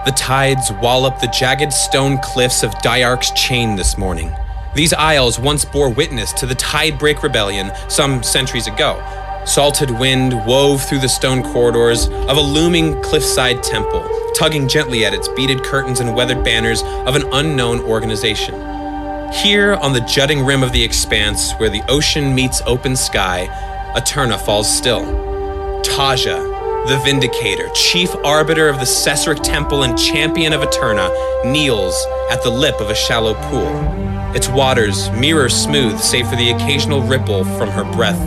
The tides wallop the jagged stone cliffs of Diarch's Chain this morning. These isles once bore witness to the Tidebreak Rebellion some centuries ago. Salted wind wove through the stone corridors of a looming cliffside temple, tugging gently at its beaded curtains and weathered banners of an unknown organization. Here, on the jutting rim of the expanse, where the ocean meets open sky, Aeterna falls still. Tazíya, the Vindicator, chief arbiter of the Cessauric temple and champion of Aeterna, kneels at the lip of a shallow pool. Its waters mirror smooth, save for the occasional ripple from her breath.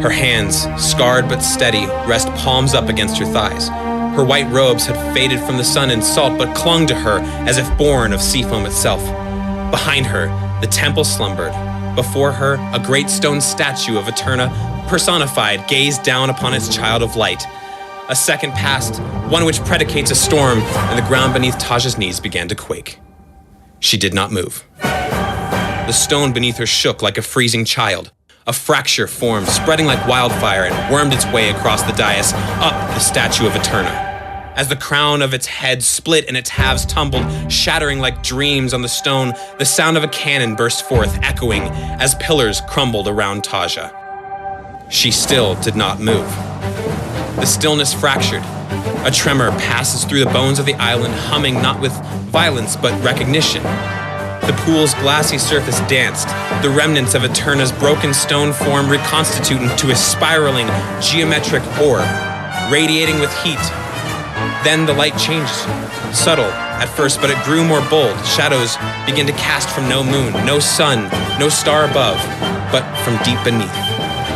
Her hands, scarred but steady, rest palms up against her thighs. Her white robes had faded from the sun and salt, but clung to her as if born of seafoam itself. Behind her, the temple slumbered. Before her, a great stone statue of Aeterna, personified, gazed down upon its child of light. A second passed, one which predicates a storm, and the ground beneath Tazíya's knees began to quake. She did not move. The stone beneath her shook like a freezing child. A fracture formed, spreading like wildfire, and wormed its way across the dais, up the statue of Aeterna. As the crown of its head split and its halves tumbled, shattering like dreams on the stone, the sound of a cannon burst forth, echoing as pillars crumbled around Tazíya. She still did not move. The stillness fractured. A tremor passes through the bones of the island, humming not with violence but recognition. The pool's glassy surface danced, the remnants of Aeterna's broken stone form reconstitute into a spiraling, geometric orb, radiating with heat. Then the light changed, subtle at first, but it grew more bold. Shadows began to cast from no moon, no sun, no star above, but from deep beneath.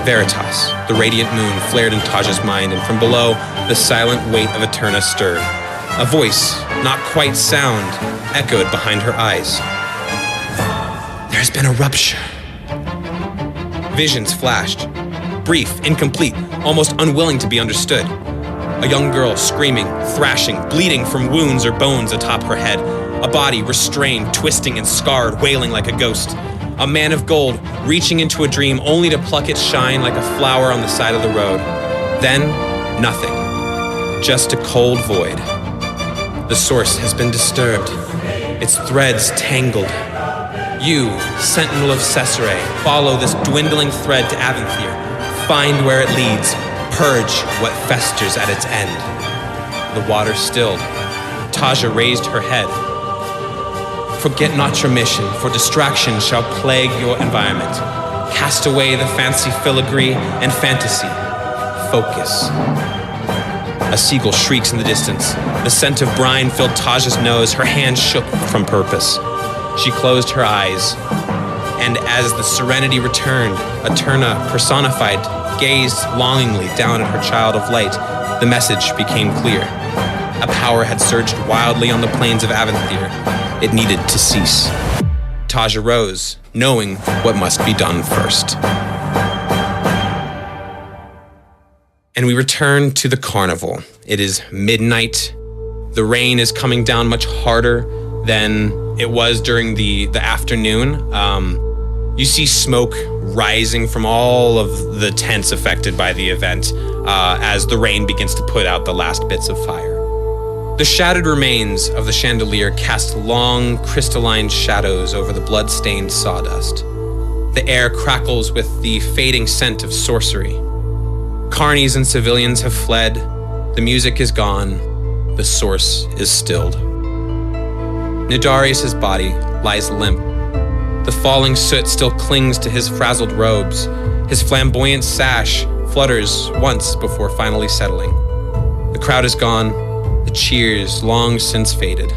Veritas, the radiant moon, flared in Tazíya's mind, and from below, the silent weight of Aeterna stirred. A voice, not quite sound, echoed behind her eyes. There's been a rupture. Visions flashed, brief, incomplete, almost unwilling to be understood. A young girl screaming, thrashing, bleeding from wounds or bones atop her head. A body restrained, twisting and scarred, wailing like a ghost. A man of gold reaching into a dream only to pluck its shine like a flower on the side of the road. Then, nothing. Just a cold void. The source has been disturbed. Its threads tangled. You, sentinel of Cessauric, follow this dwindling thread to Aventhir. Find where it leads. Purge what festers at its end. The water stilled. Tazíya raised her head. Forget not your mission, for distraction shall plague your environment. Cast away the fancy filigree and fantasy. Focus. A seagull shrieks in the distance. The scent of brine filled Tazíya's nose. Her hand shook from purpose. She closed her eyes. And as the serenity returned, Aeterna, personified, gazed longingly down at her child of light. The message became clear. A power had surged wildly on the plains of Aventhir. It needed to cease. Tazíya rose, knowing what must be done first. And we return to the carnival. It is midnight. The rain is coming down much harder than it was during the afternoon. You see smoke rising from all of the tents affected by the event as the rain begins to put out the last bits of fire. The shattered remains of the chandelier cast long, crystalline shadows over the blood-stained sawdust. The air crackles with the fading scent of sorcery. Carnies and civilians have fled. The music is gone. The source is stilled. Nidarius' body lies limp. The falling soot still clings to his frazzled robes. His flamboyant sash flutters once before finally settling. The crowd is gone. The cheers long since faded.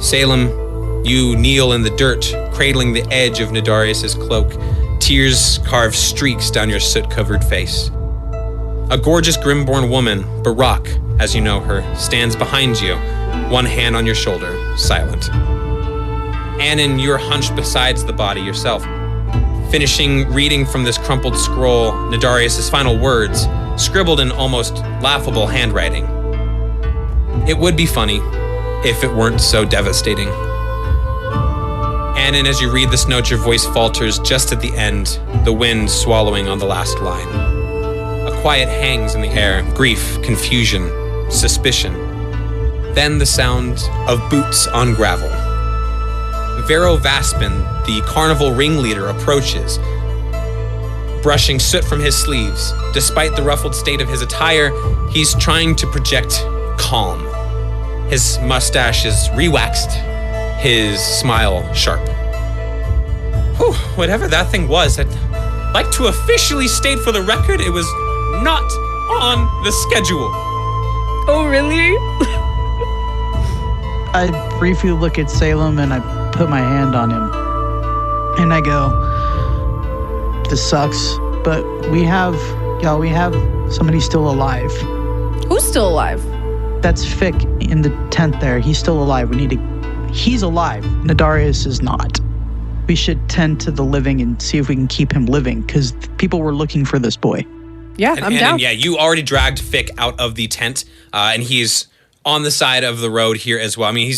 Salem, you kneel in the dirt, cradling the edge of Nidarius' cloak. Tears carve streaks down your soot-covered face. A gorgeous Grimborn woman, Barak, as you know her, stands behind you, one hand on your shoulder, silent. Aenon, you're hunched beside the body yourself. Finishing reading from this crumpled scroll, Nidarius' final words, scribbled in almost laughable handwriting. It would be funny if it weren't so devastating. Aenon, as you read this note, your voice falters just at the end, the wind swallowing on the last line. A quiet hangs in the air, grief, confusion, suspicion. Then the sound of boots on gravel. Vero Vaspin, the carnival ringleader, approaches, brushing soot from his sleeves. Despite the ruffled state of his attire, he's trying to project calm. His mustache is re-waxed, his smile sharp. Whew, whatever that thing was, I'd like to officially state for the record it was not on the schedule. Oh, really? I briefly look at Salem and I put my hand on him. And I go, this sucks, but we have somebody still alive. Who's still alive? That's Fick in the tent there. He's still alive. He's alive. Nadarius is not. We should tend to the living and see if we can keep him living, because people were looking for this boy. Yeah, I'm down. And yeah, you already dragged Fick out of the tent, and he's on the side of the road here as well. I mean,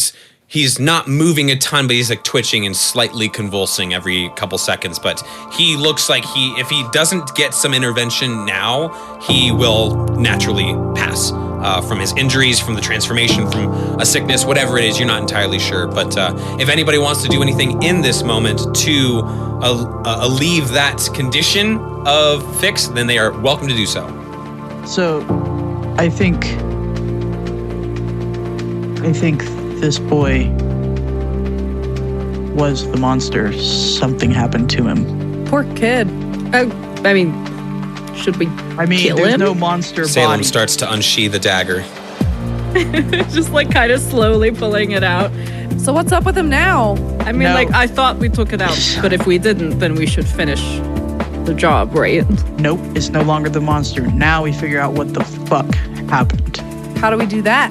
he's not moving a ton, but he's like twitching and slightly convulsing every couple seconds. But he looks like if he doesn't get some intervention now, he will naturally pass from his injuries, from the transformation, from a sickness, whatever it is. You're not entirely sure. But if anybody wants to do anything in this moment to alleviate that condition of Fix, then they are welcome to do so. So, I think this boy was the monster. Something happened to him. Poor kid. I mean, should we kill there's him? no monster Salem body. starts to unsheath the dagger. Just like kind of slowly pulling it out. So what's up with him now? I mean, No. I thought we took it out, but if we didn't, then we should finish the job, right? Nope, it's no longer the monster. Now we figure out what the fuck happened. How do we do that?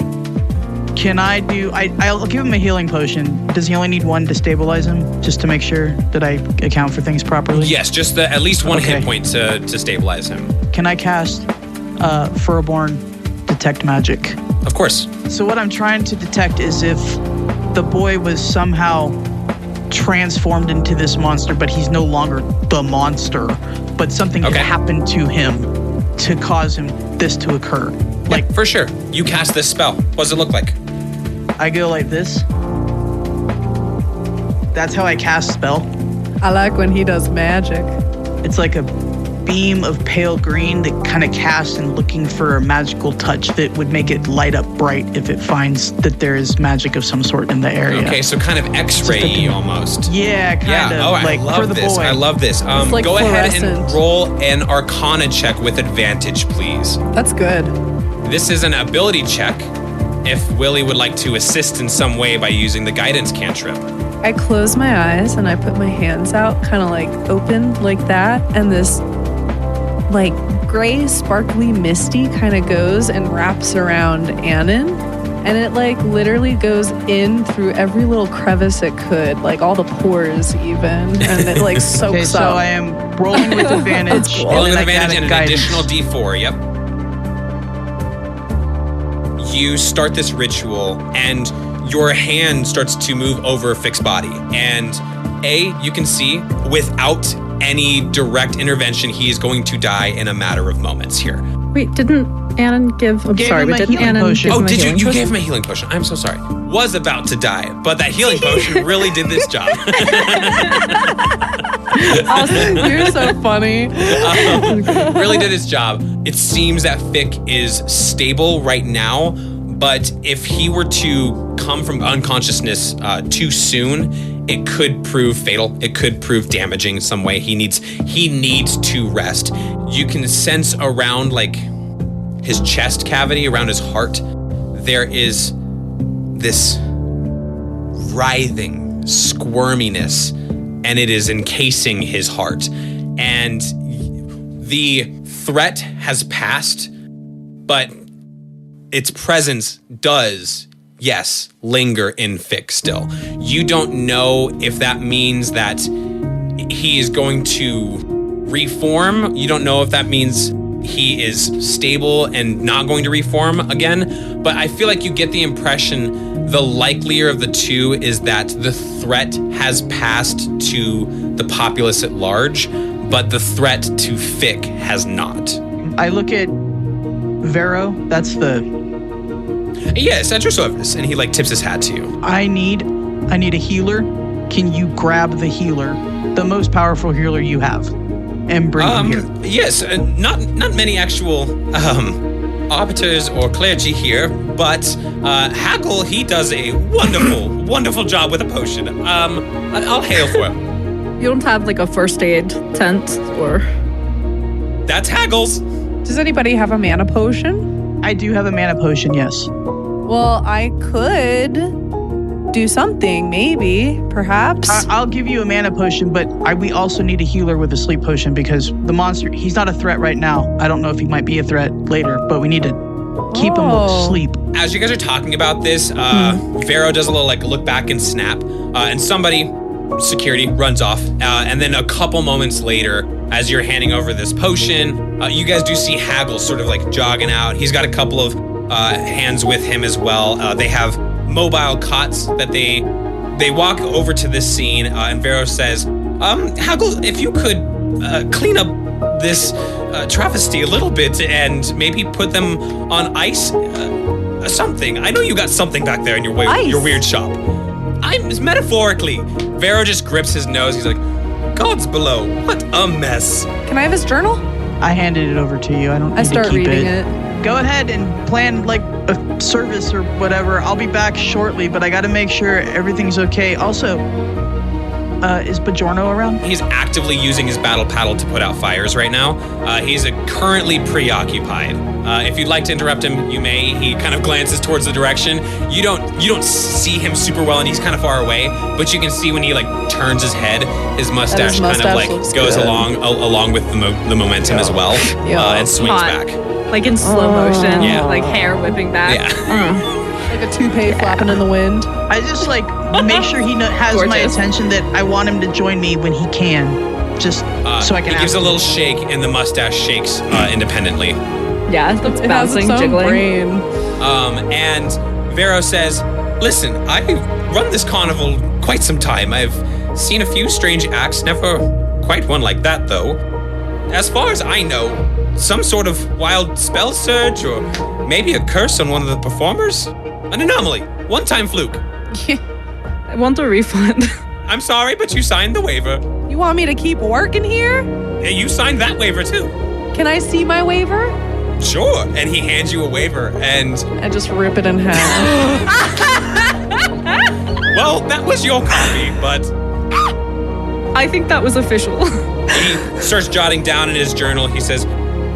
Can I do... I'll give him a healing potion. Does he only need one to stabilize him? Just to make sure that I account for things properly? Yes, just at least one Okay. hit point to stabilize him. Can I cast Furborn Detect Magic? Of course. So what I'm trying to detect is if the boy was somehow transformed into this monster, but he's no longer the monster, but something had happened to him to cause this to occur. Like, for sure. You cast this spell. What does it look like? I go like this. That's how I cast spell. I like when he does magic. It's like a beam of pale green that kind of casts and looking for a magical touch that would make it light up bright if it finds that there is magic of some sort in the area. Okay, so kind of X-ray-y almost. Yeah, kind of. Oh, I like love for the this. boy. I love this. like Go ahead and fluorescent. roll an Arcana check with advantage, please. That's good. This is an ability check. If Willi would like to assist in some way by using the guidance cantrip. I close my eyes and I put my hands out, kind of like open like that, and this like gray, sparkly, misty kind of goes and wraps around Aenon, and it like literally goes in through every little crevice it could, like all the pores even, and it like soaks Okay, so up. I am rolling with advantage. Cool. Rolling with and then I advantage got and a an guidance. additional D4, yep. You start this ritual and your hand starts to move over Fick's body. And you can see without any direct intervention, he is going to die in a matter of moments here. Wait, didn't Aenon give... I'm Gave sorry, him but a didn't healing Aenon potion. give Oh, him a did you? healing You potion? gave him a healing potion. I'm so sorry. Was about to die, but that healing potion really did this job. Awesome. You're so funny. Really did its job. It seems that Fick is stable right now, but if he were to come from unconsciousness too soon, it could prove fatal. It could prove damaging in some way. He needs to rest. You can sense around like his chest cavity, around his heart, there is this writhing squirminess, and it is encasing his heart. And the threat has passed, but its presence does, yes, linger in Fick still. You don't know if that means that he is going to reform. You don't know if that means he is stable and not going to reform again. But I feel like you get the impression the likelier of the two is that the threat has passed to the populace at large, but the threat to Fick has not. I look at Vero. That's the Yes, at your service. And he tips his hat to you. I need a healer. Can you grab the healer, the most powerful healer you have, and bring him here? Yes, not many actual arbiters or clergy here, but Haggle, he does a wonderful job with a potion. I'll hail for him. You don't have a first aid tent or? That's Haggle's. Does anybody have a mana potion? I do have a mana potion, yes. Well, I could do something, maybe, perhaps. I'll give you a mana potion, but we also need a healer with a sleep potion because the monster, he's not a threat right now. I don't know if he might be a threat later, but we need to keep him asleep. As you guys are talking about this, Vero does a little look back and snap, and security runs off, and then a couple moments later, as you're handing over this potion, you guys do see Haggle sort of jogging out. He's got a couple of hands with him as well. They have mobile cots that they walk over to this scene, and Vero says, Haggle, if you could clean up this travesty a little bit and maybe put them on ice, something. I know you got something back there in your weird shop. Metaphorically. Vero just grips his nose. He's like, Gods below, what a mess. Can I have his journal? I handed it over to you. I don't need I start to keep reading it. Go ahead and plan a service or whatever. I'll be back shortly, but I got to make sure everything's okay. Also, is Bajorno around? He's actively using his battle paddle to put out fires right now. He's currently preoccupied. If you'd like to interrupt him, you may. He kind of glances towards the direction. You don't see him super well, and he's kind of far away. But you can see when he turns his head, his mustache kind of goes along with the momentum as well, and swings back. In slow motion, hair whipping back. Yeah. Like a toupee flapping in the wind. I just make sure he has my attention that I want him to join me when he can, just so I can. He gives a little shake, and the mustache shakes independently. Yeah, it's bouncing, jiggling. Brain. And Vero says, "Listen, I run this carnival quite some time. I've seen a few strange acts, never quite one like that though. As far as I know, some sort of wild spell surge or maybe a curse on one of the performers." An anomaly. One-time fluke. I want a refund. I'm sorry, but you signed the waiver. You want me to keep working here? Yeah, you signed that waiver too. Can I see my waiver? Sure. And he hands you a waiver, and I just rip it in half. Well, that was your copy, but I think that was official. He starts jotting down in his journal. He says,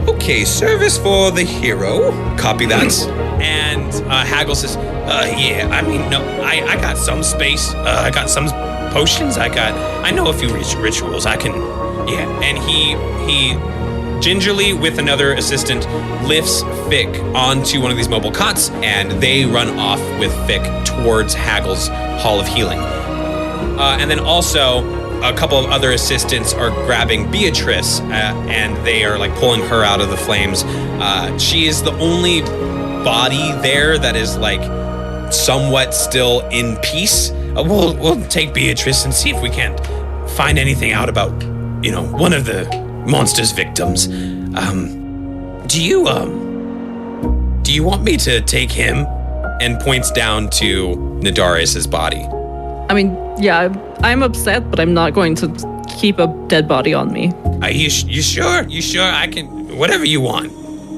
"Okay, service for the hero. Copy that." And Haggle says, "Yeah, I mean, no, I got some space. I got some potions. I know a few rituals. I can, yeah." And he gingerly, with another assistant, lifts Fick onto one of these mobile cots, and they run off with Fick towards Haggle's Hall of Healing. And then also, a couple of other assistants are grabbing Beatrice, and they are pulling her out of the flames. She is the only body there that is somewhat still in peace. We'll take Beatrice and see if we can't find anything out about, one of the monster's victims. Do you want me to take him?" And points down to Nidarius's body. I mean, yeah, I'm upset, but I'm not going to keep a dead body on me. You sure? You sure? I can, whatever you want.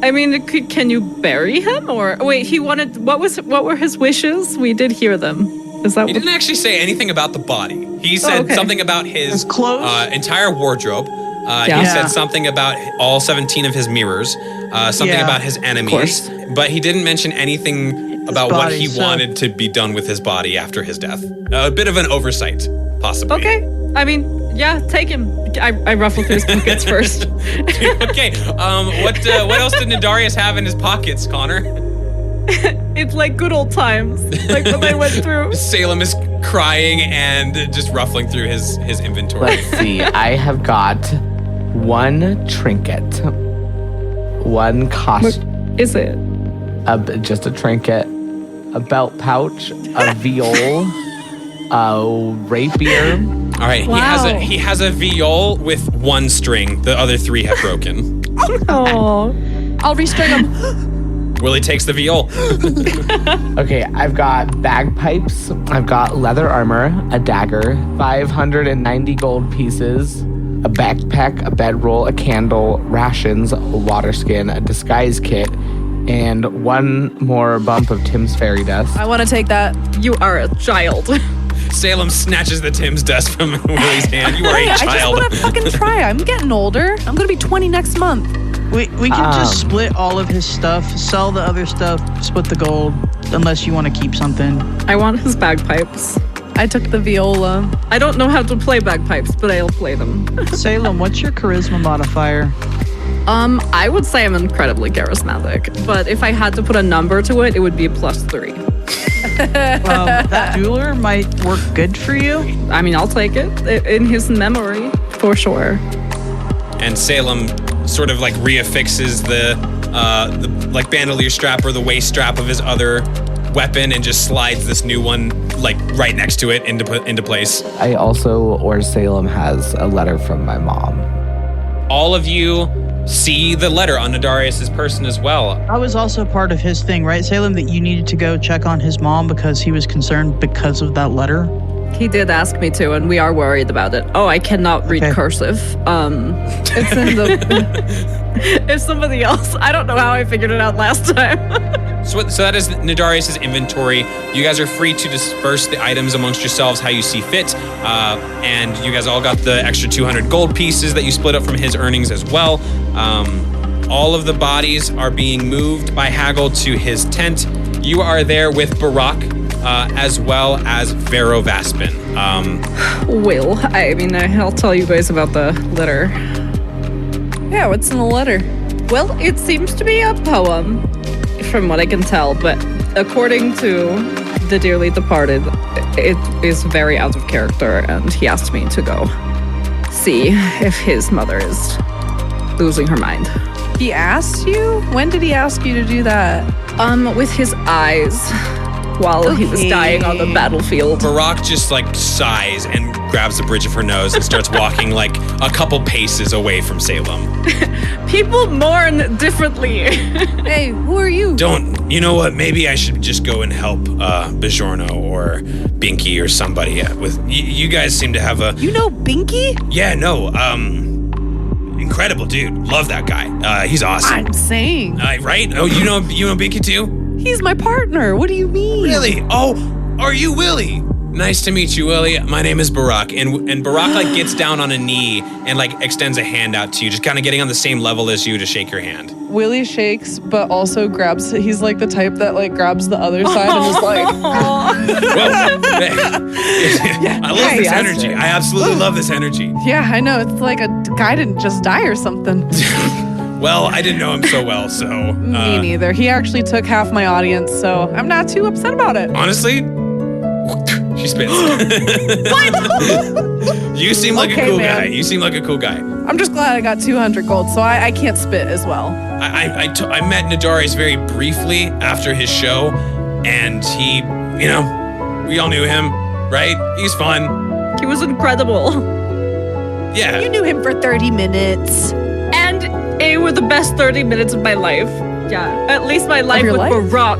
I mean, can you bury him? Or wait, he wanted, what were his wishes? We did hear them. Is that? He didn't actually say anything about the body. He said something about his clothes, entire wardrobe. He said something about all 17 of his mirrors, something about his enemies, but he didn't mention anything about what he wanted to be done with his body after his death. A bit of an oversight, possibly. Okay. I mean, yeah, take him. I ruffle through his pockets first. Okay. What else did Nidarius have in his pockets, Connor? It's like good old times, like what they went through. Salem is crying and just ruffling through his inventory. Let's see. I have got one trinket, one costume. What is it? Just a trinket, a belt pouch, a viol, a rapier. All right, Wow. he has a viol with one string. The other three have broken. Oh, I'll restring him. Willi takes the viol. Okay, I've got bagpipes, I've got leather armor, a dagger, 590 gold pieces, a backpack, a bedroll, a candle, rations, a water skin, a disguise kit, and one more bump of Tim's fairy dust. I want to take that. You are a child. Salem snatches the Tim's dust from Willi's hand. You are a I just child. want to fucking try. I'm getting older. I'm going to be 20 next month. We can just split all of his stuff, sell the other stuff, split the gold, unless you want to keep something. I want his bagpipes. I took the viola. I don't know how to play bagpipes, but I'll play them. Salem, what's your charisma modifier? I would say I'm incredibly charismatic, but if I had to put a number to it, it would be a +3. That jeweler might work good for you. I mean, I'll take it in his memory, for sure. And Salem sort of like reaffixes the like bandolier strap or the waist strap of his other weapon and just slides this new one like right next to it into place. I also, or Salem has a letter from my mom. All of you see the letter on Nadarius's person as well. I was also part of his thing, right, Salem, that you needed to go check on his mom because he was concerned because of that letter? He did ask me to, and we are worried about it. Oh, I cannot read cursive. It's in the... If somebody else... I don't know how I figured it out last time. So that is Nadarius's inventory. You guys are free to disperse the items amongst yourselves how you see fit. And you guys all got the extra 200 gold pieces that you split up from his earnings as well. All of the bodies are being moved by Haggle to his tent. You are there with Barak, as well as Vero Vaspin. I'll tell you guys about the letter. Yeah, what's in the letter? Well, it seems to be a poem, from what I can tell, but according to the dearly departed, it is very out of character, and he asked me to go see if his mother is losing her mind. He asked you? When did he ask you to do that? With his eyes while he was dying on the battlefield. Barak just like sighs and grabs the bridge of her nose and starts walking like a couple paces away from Salem. People mourn differently. Hey, who are you? You know what? Maybe I should just go and help Bajorno or Binky or somebody with. You guys seem to have a. You know Binky? Yeah, no. Incredible dude. Love that guy. He's awesome. I'm saying. Right? Oh, you know Binky too? He's my partner. What do you mean? Really? Oh, are you Willi? Nice to meet you, Willi. My name is Barak. And Barak like gets down on a knee and like extends a hand out to you, just kind of getting on the same level as you to shake your hand. Willi shakes, but also grabs. He's like the type that like grabs the other side and is like. Well, I love this energy. I absolutely love this energy. Yeah, I know. It's like a guy didn't just die or something. Well, I didn't know him so well, so... Me neither. He actually took half my audience, so I'm not too upset about it. Honestly, she spits. You seem like a cool guy. You seem like a cool guy. I'm just glad I got 200 gold, so I can't spit as well. I met Nadarius very briefly after his show, and he, we all knew him, right? He's fun. He was incredible. Yeah. You knew him for 30 minutes. And it were the best 30 minutes of my life. Yeah, at least my life with Barak.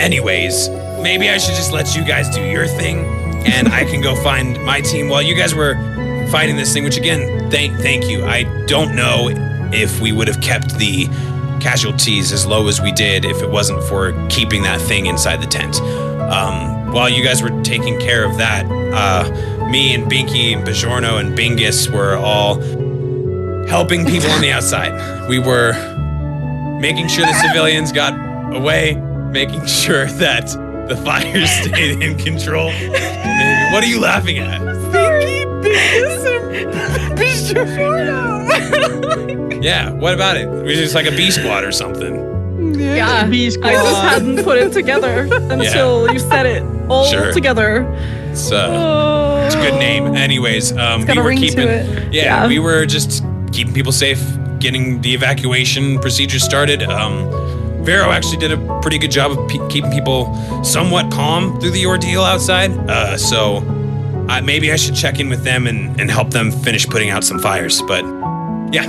Anyways, maybe I should just let you guys do your thing, and I can go find my team while you guys were fighting this thing, which again, thank you. I don't know if we would have kept the casualties as low as we did if it wasn't for keeping that thing inside the tent. While you guys were taking care of that, me and Binky and Bajorno and Bingus were all helping people on the outside. We were making sure the civilians got away, making sure that the fires stayed in control. Maybe. What are you laughing at? Yeah, what about it? It was just like a B squad or something. Yeah, I just hadn't put it together until you said it all together. It's a good name. Anyways, we were keeping. Yeah, we were just keeping people safe, getting the evacuation procedure started. Vero actually did a pretty good job of keeping people somewhat calm through the ordeal outside. So maybe I should check in with them and help them finish putting out some fires. But yeah,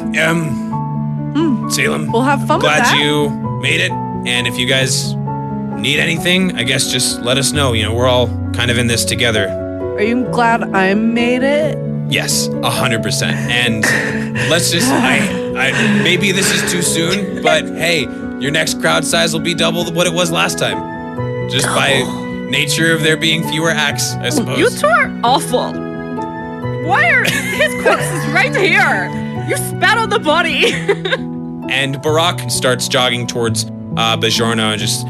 Salem. We'll have fun with that. Glad you made it. And if you guys need anything, I guess just let us know. We're all kind of in this together. Are you glad I made it? Yes, 100%. And let's just, maybe this is too soon, but hey, your next crowd size will be double what it was last time. Just by nature of there being fewer acts, I suppose. You two are awful. Why are his corpse is right here? You spat on the body. And Barak starts jogging towards Bajorno and just,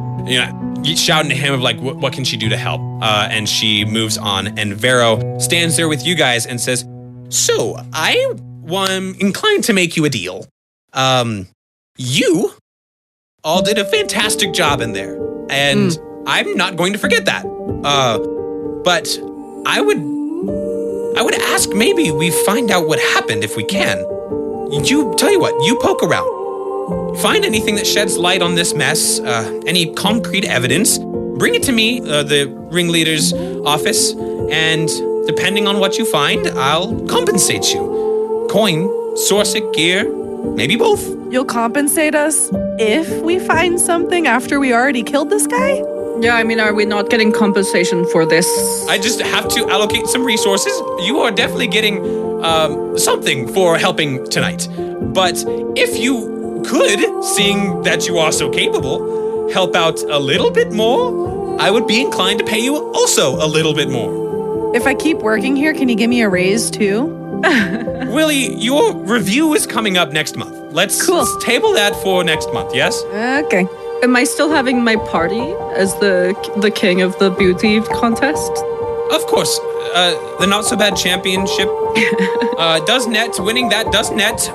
shouting to him of like, what can she do to help? And she moves on, and Vero stands there with you guys and says, so I am inclined to make you a deal. You all did a fantastic job in there, and I'm not going to forget that. But I would ask maybe we find out what happened if we can. Tell you what, you poke around. Find anything that sheds light on this mess, any concrete evidence, bring it to me, the ringleader's office, and depending on what you find, I'll compensate you. Coin, Sorcic, gear, maybe both. You'll compensate us if we find something after we already killed this guy? Yeah, I mean, are we not getting compensation for this? I just have to allocate some resources. You are definitely getting something for helping tonight. But if you could, seeing that you are so capable, help out a little bit more, I would be inclined to pay you also a little bit more. If I keep working here, can you give me a raise too? Willi, your review is coming up next month. Let's table that for next month, yes? Okay. Am I still having my party as the king of the beauty contest? Of course. The not-so-bad championship does net. Winning that does net.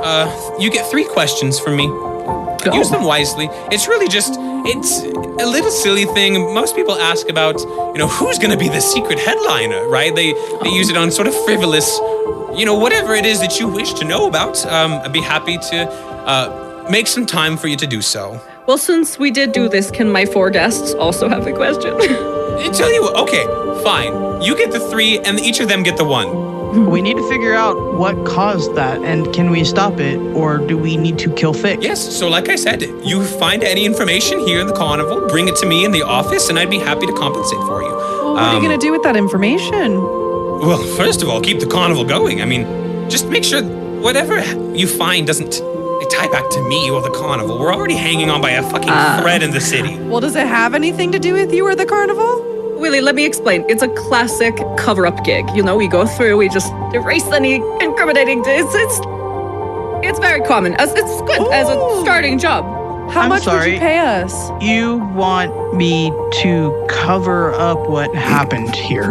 You get 3 questions from me. Go. Use them wisely. It's really just, it's a little silly thing. Most people ask about, who's going to be the secret headliner, right? They use it on sort of frivolous, whatever it is that you wish to know about. I'd be happy to make some time for you to do so. Well, since we did do this, can my 4 guests also have a question? I tell you what, okay, fine. You get the 3, and each of them get the 1. We need to figure out what caused that, and can we stop it, or do we need to kill Thik? Yes, so like I said, you find any information here in the carnival, bring it to me in the office, and I'd be happy to compensate for you. Well, what are you going to do with that information? Well, first of all, keep the carnival going. I mean, just make sure whatever you find doesn't tie back to me or the carnival. We're already hanging on by a fucking thread in the city. Well, does it have anything to do with you or the carnival? Willi, let me explain. It's a classic cover-up gig. We go through, we just erase any incriminating... It's very common. It's good as a starting job. How much would you pay us? You want me to cover up what happened here?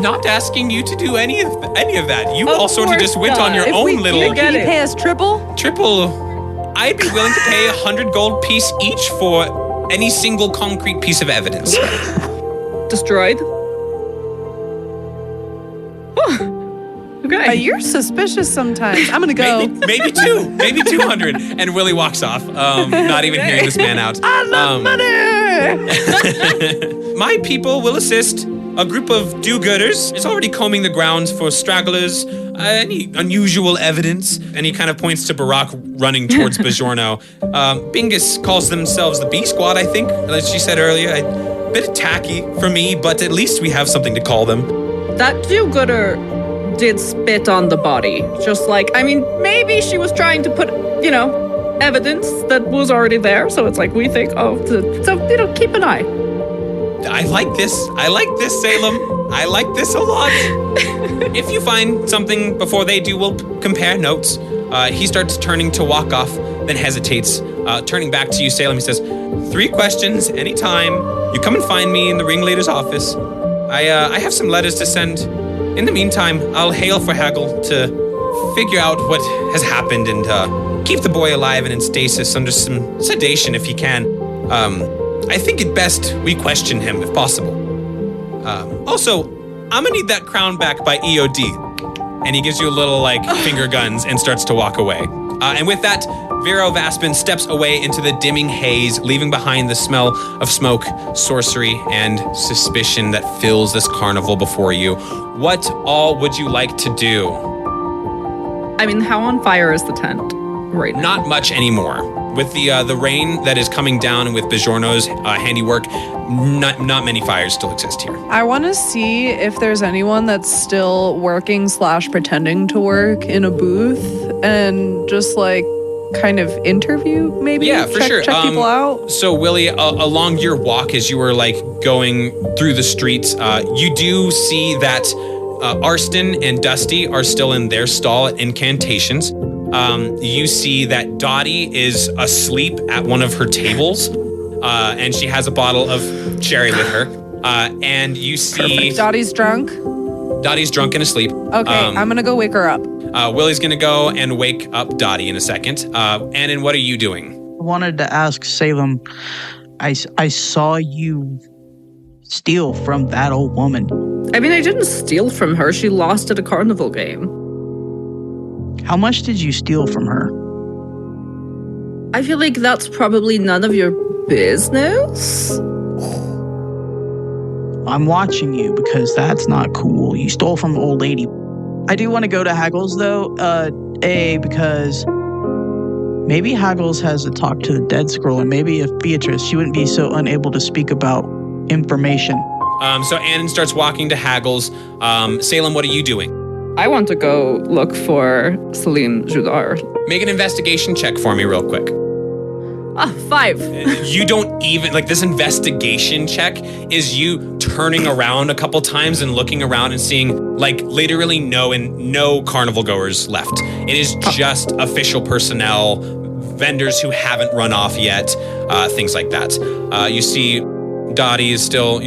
Not asking you to do any of that. You all sort of just went on your If own we little... Can you pay us triple? Triple. I'd be willing to pay 100 gold piece each for any single concrete piece of evidence. Destroyed? Okay. You're suspicious sometimes. I'm gonna go. Maybe 2. Maybe 200. And Willi walks off, not even hearing this man out. I love money! My people will assist. A group of do-gooders is already combing the grounds for stragglers, any unusual evidence, and he kind of points to Barak running towards Bajorno. Bingus calls themselves the B-Squad, I think, as she said earlier. A bit tacky for me, but at least we have something to call them. That do-gooder did spit on the body. Just like, maybe she was trying to put, evidence that was already there. So it's like, we think, keep an eye. I like this, Salem. I like this a lot. If you find something before they do, we'll compare notes. He starts turning to walk off, then hesitates. Turning back to you, Salem, he says, 3 questions, anytime. You come and find me in the ringleader's office. I have some letters to send. In the meantime, I'll hail for Hagel to figure out what has happened and keep the boy alive and in stasis under some sedation if he can. I think it best we question him if possible. Also, I'm gonna need that crown back by EOD. And he gives you a little finger guns and starts to walk away. And with that, Vero Vaspin steps away into the dimming haze, leaving behind the smell of smoke, sorcery, and suspicion that fills this carnival before you. What all would you like to do? How on fire is the tent right now? Not much anymore. with the rain that is coming down and with Bajorno's handiwork, not many fires still exist here. I want to see if there's anyone that's still working / pretending to work in a booth and just like kind of interview, maybe? Yeah, for sure. Check people out. So, Willi, along your walk as you were like going through the streets, you do see that Arston and Dusty are still in their stall at Incantations. You see that Dottie is asleep at one of her tables, and she has a bottle of sherry with her. And you see... Perfect. Dottie's drunk? Dottie's drunk and asleep. Okay, I'm going to go wake her up. Willi's going to go and wake up Dottie in a second. Anon, what are you doing? I wanted to ask Salem, I saw you steal from that old woman. I mean, I didn't steal from her. She lost at a carnival game. How much did you steal from her? I feel like that's probably none of your business. I'm watching you because that's not cool. You stole from an old lady. I do want to go to Haggles, though, because maybe Haggles has a talk to the dead scroll, and maybe if Beatrice, she wouldn't be so unable to speak about information. So Anon starts walking to Haggles. Salem, what are you doing? I want to go look for Celine Judar. Make an investigation check for me real quick. 5. You don't even, like, this investigation check is you turning around a couple times and looking around and seeing, like, literally no carnival goers left. It is just official personnel, vendors who haven't run off yet, things like that. You see Dottie is still,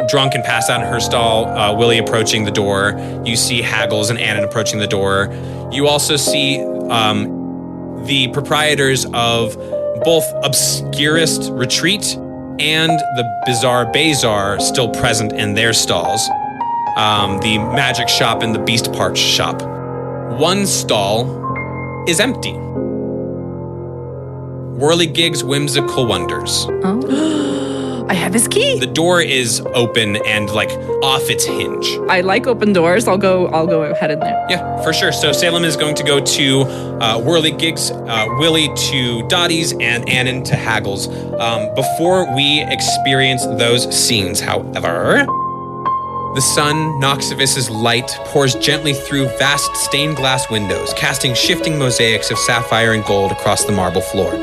drunk and passed out in her stall, Willi approaching the door. You see Haggles and Anon approaching the door. You also see the proprietors of both Obscurist Retreat and the Bizarre Bazaar still present in their stalls. The magic shop and the beast parch shop. One stall is empty. Whirligig's Whimsical Wonders. I have his key. The door is open and like off its hinge. I like open doors. I'll go ahead in there. Yeah, for sure. So Salem is going to go to Whirligig's, Willi to Dottie's, and Anon to Haggles. Before we experience those scenes, however, the sun, Noxivis's light, pours gently through vast stained glass windows, casting shifting mosaics of sapphire and gold across the marble floor.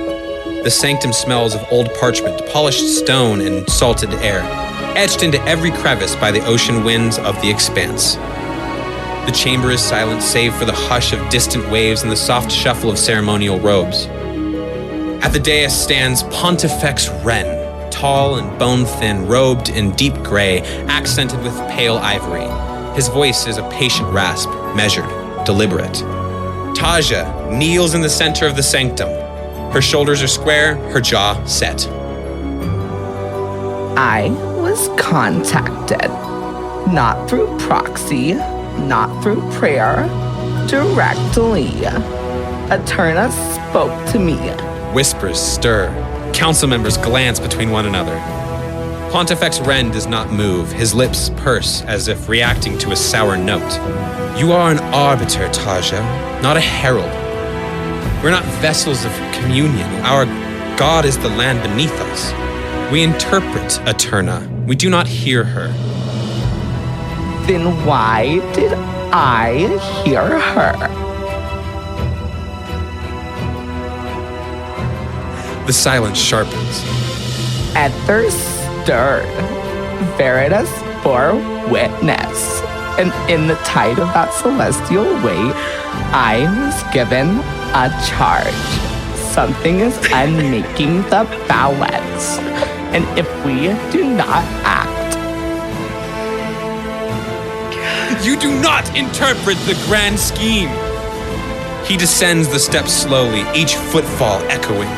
The sanctum smells of old parchment, polished stone, and salted air, etched into every crevice by the ocean winds of the expanse. The chamber is silent save for the hush of distant waves and the soft shuffle of ceremonial robes. At the dais stands Pontifex Wren, tall and bone-thin, robed in deep gray, accented with pale ivory. His voice is a patient rasp, measured, deliberate. Tazíya kneels in the center of the sanctum. Her shoulders are square, her jaw set. I was contacted, not through proxy, not through prayer, directly. Aeterna spoke to me. Whispers stir. Council members glance between one another. Pontifex Wren does not move. His lips purse as if reacting to a sour note. You are an arbiter, Tazíya, not a herald. We're not vessels of communion. Our God is the land beneath us. We interpret Aeterna. We do not hear her. Then why did I hear her? The silence sharpens. Ether stirred. Veritas bore witness. And in the tide of that celestial weight, I was given a charge. Something is unmaking the balance. And if we do not act... You do not interpret the grand scheme. He descends the steps slowly, each footfall echoing.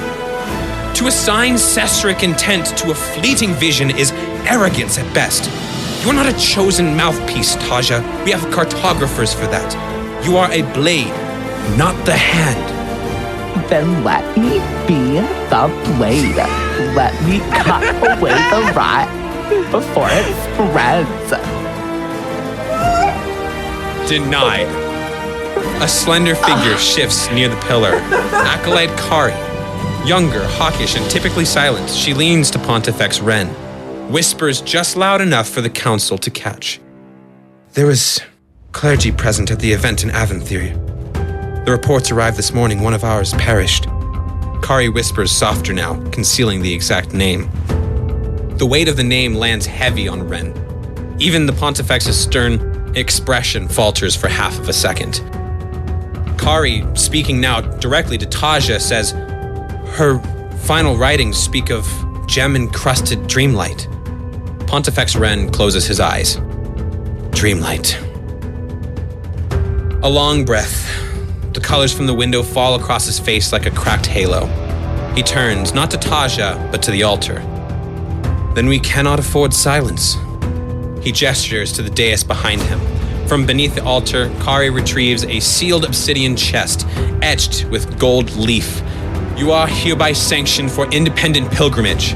To assign Cessauric intent to a fleeting vision is arrogance at best. You are not a chosen mouthpiece, Tazíya. We have cartographers for that. You are a blade, not the hand. Then let me be the blade. Let me cut away the rot before it spreads. Denied. A slender figure shifts near the pillar. Acolyte Kari, Younger, hawkish, and typically silent, she leans to Pontifex Wren, whispers just loud enough for the council to catch. There was clergy present at the event in Aventhyr. The reports arrived this morning. One of ours perished. Kari whispers softer now, concealing the exact name. The weight of the name lands heavy on Wren. Even the Pontifex's stern expression falters for half of a second. Kari, speaking now directly to Tazíya, says her final writings speak of gem-encrusted dreamlight. Pontifex Wren closes his eyes. Dreamlight. A long breath. The colors from the window fall across his face like a cracked halo. He turns, not to Tazíya, but to the altar. Then we cannot afford silence. He gestures to the dais behind him. From beneath the altar, Kari retrieves a sealed obsidian chest, etched with gold leaf. You are hereby sanctioned for independent pilgrimage.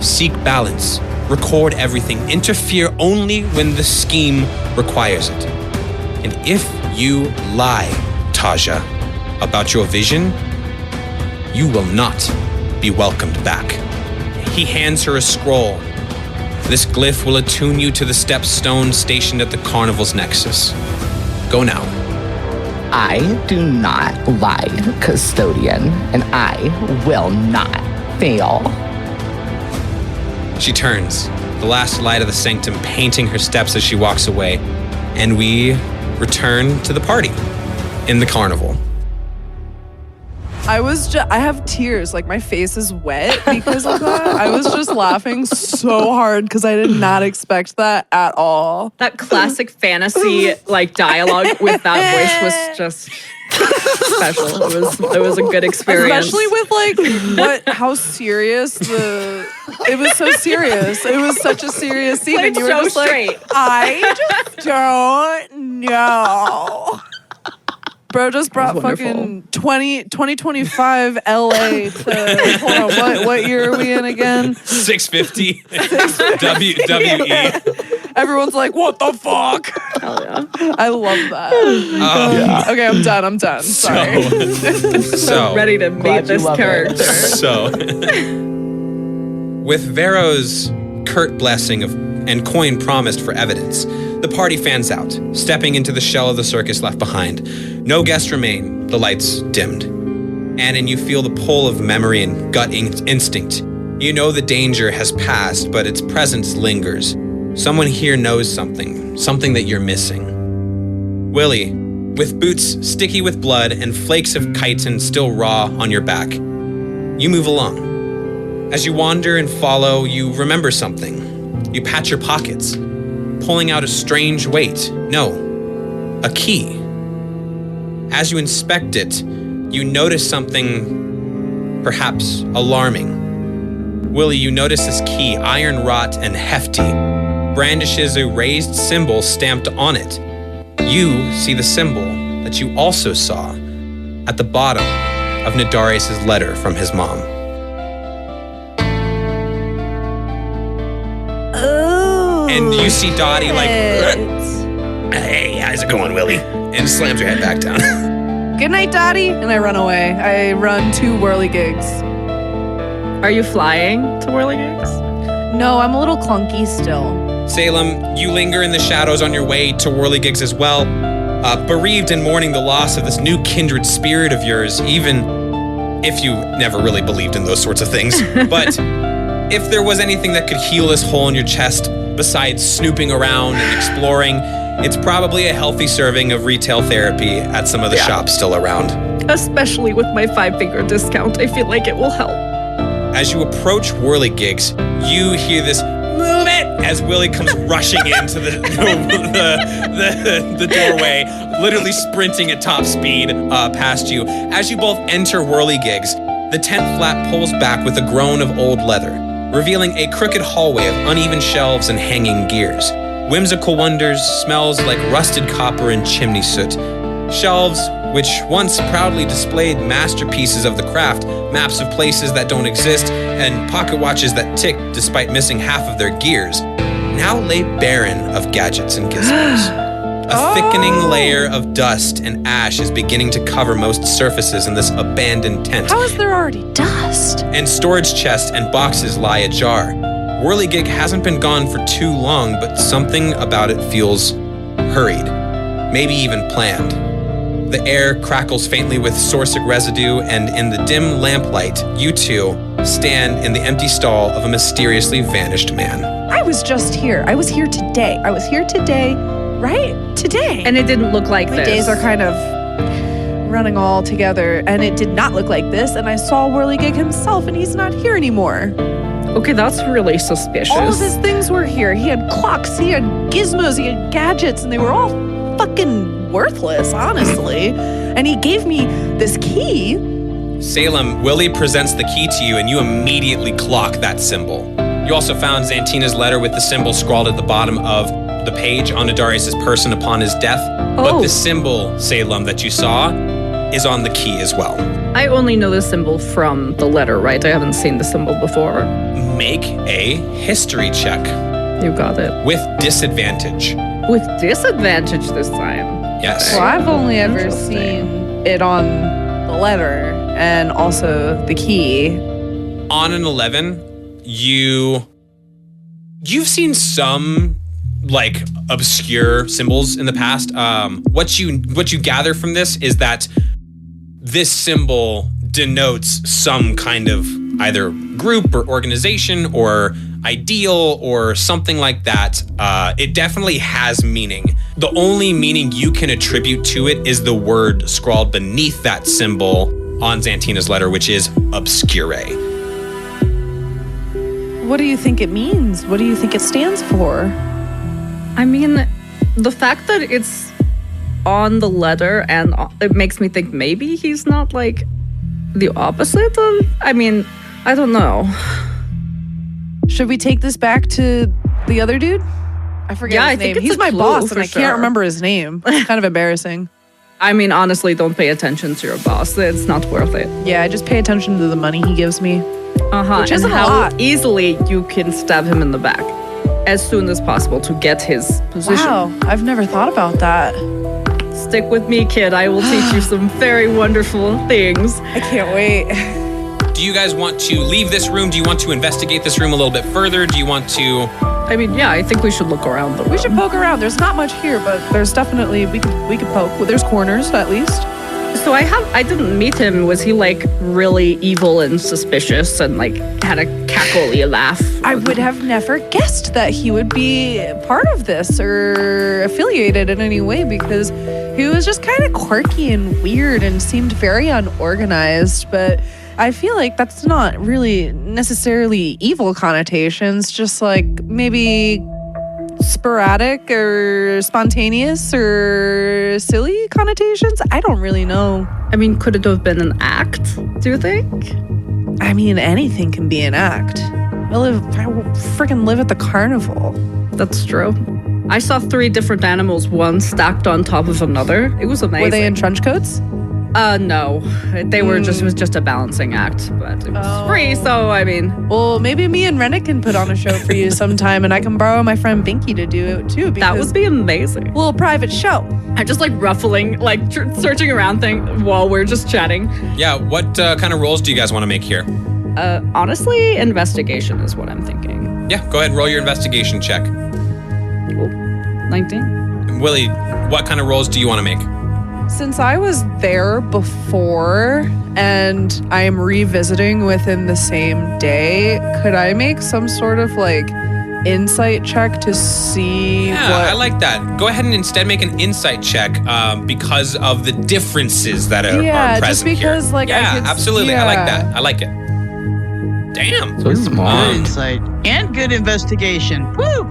Seek balance. Record everything. Interfere only when the scheme requires it. And if you lie, Tazíya, about your vision, you will not be welcomed back. He hands her a scroll. This glyph will attune you to the stepstone stationed at the carnival's nexus. Go now. I do not lie, custodian, and I will not fail. She turns, the last light of the sanctum painting her steps as she walks away, and we return to the party in the carnival. I have tears, like my face is wet because of that. I was just laughing so hard because I did not expect that at all. That classic fantasy like dialogue with that voice was just special. It was a good experience. Especially with like how serious it was so serious. It was such a serious scene. Played and you were so just straight. like, I just don't know. Bro just brought fucking 2025 LA to, hold on, what year are we in again? 650 WWE. Everyone's like, what the fuck? Hell yeah. I love that. Okay, I'm done. Sorry. So Ready to meet this character. So, with Vero's curt blessing and coin promised for evidence, the party fans out, stepping into the shell of the circus left behind. No guests remain, the lights dimmed. Aenon, you feel the pull of memory and gut instinct. You know the danger has passed, but its presence lingers. Someone here knows something that you're missing. Willi, with boots sticky with blood and flakes of chitin still raw on your back, you move along. As you wander and follow, you remember something. You pat your pockets, pulling out a strange weight. No, a key. As you inspect it, you notice something perhaps alarming. Willi, you notice this key, iron wrought and hefty, brandishes a raised symbol stamped on it. You see the symbol that you also saw at the bottom of Nadarius' letter from his mom. Oh. And you see Dottie like, hey, how's it going, Willi? And slams your head back down. Good night, Dottie. And I run away. I run to Whirligigs. Are you flying to Whirligigs? No, I'm a little clunky still. Salem, you linger in the shadows on your way to Whirligigs as well, bereaved and mourning the loss of this new kindred spirit of yours, even if you never really believed in those sorts of things. But if there was anything that could heal this hole in your chest, besides snooping around and exploring, it's probably a healthy serving of retail therapy at some of the shops still around. Especially with my 5-finger discount, I feel like it will help. As you approach Whirligigs, you hear this "move it" as Willi comes rushing into the doorway, literally sprinting at top speed past you. As you both enter Whirligigs, the tent flap pulls back with a groan of old leather, revealing a crooked hallway of uneven shelves and hanging gears. Whimsical wonders, smells like rusted copper and chimney soot. Shelves which once proudly displayed masterpieces of the craft, maps of places that don't exist, and pocket watches that tick despite missing half of their gears, now lay barren of gadgets and gizmos. A thickening layer of dust and ash is beginning to cover most surfaces in this abandoned tent. How is there already dust? And storage chests and boxes lie ajar. Whirligig hasn't been gone for too long, but something about it feels hurried, maybe even planned. The air crackles faintly with Cessauric residue, and in the dim lamplight, you two stand in the empty stall of a mysteriously vanished man. I was just here. I was here today. Right? Today. And it didn't look like My this. days are kind of running all together, and it did not look like this. And I saw Whirligig himself, and he's not here anymore. Okay, that's really suspicious. All of his things were here. He had clocks, he had gizmos, he had gadgets, and they were all fucking worthless, honestly. And he gave me this key. Salem, Willi presents the key to you, and you immediately clock that symbol. You also found Zantina's letter with the symbol scrawled at the bottom of the page on Adarius' person upon his death. But the symbol, Salem, that you saw is on the key as well. I only know the symbol from the letter, right? I haven't seen the symbol before. Make a history check. You got it. With disadvantage. With disadvantage this time. Yes. Well, I've only ever Interesting. seen it on the letter and also the key. On an 11, you've seen some like obscure symbols in the past. What you gather from this is that this symbol denotes some kind of either group or organization or ideal or something like that. It definitely has meaning. The only meaning you can attribute to it is the word scrawled beneath that symbol on Zantina's letter, which is Obscurae. What do you think it means? What do you think it stands for? I mean, the fact that it's on the letter and it makes me think maybe he's not like the opposite of, I mean, I don't know. Should we take this back to the other dude? I forget Yeah, his I think name. it's He's a my clue boss for and I sure. can't remember his name. It's kind of embarrassing. I mean, honestly, don't pay attention to your boss. It's not worth it. Yeah, I just pay attention to the money he gives me. Which And isn't a how lot. easily you can stab him in the back as soon as possible to get his position. Wow, I've never thought about that. Stick with me, kid. I will teach you some very wonderful things. I can't wait. Do you guys want to leave this room? Do you want to investigate this room a little bit further? Do you want to... I mean, yeah, I think we should look around the room. We should poke around. There's not much here, but there's definitely we could poke. Well, there's corners at least. So I didn't meet him. Was he like really evil and suspicious and like had a cackly laugh? I would have never guessed that he would be part of this or affiliated in any way because he was just kind of quirky and weird and seemed very unorganized. But I feel like that's not really necessarily evil connotations, just like maybe sporadic or spontaneous or silly connotations. I don't really know. I mean, could it have been an act, do you think? I mean, anything can be an act. I freaking live at the carnival. That's true. I saw 3 different animals, one stacked on top of another. It was amazing. Were they in trench coats? No. They were just, it was just a balancing act, but it was free, so I mean. Well, maybe me and Rennick can put on a show for you sometime, and I can borrow my friend Binky to do it too. That would be amazing. A little private show. I'm just like ruffling, like searching around while we're just chatting. Yeah, what kind of rolls do you guys want to make here? Honestly, investigation is what I'm thinking. Yeah, go ahead and roll your investigation check. Cool. 19. Willi, what kind of rolls do you want to make? Since I was there before and I am revisiting within the same day, could I make some sort of like insight check to see Yeah, what... I like that. Go ahead and instead make an insight check because of the differences that are present just because here. like Yeah, I could, absolutely. I like that. I like it. Damn. So smart. Insight and good investigation. Woo!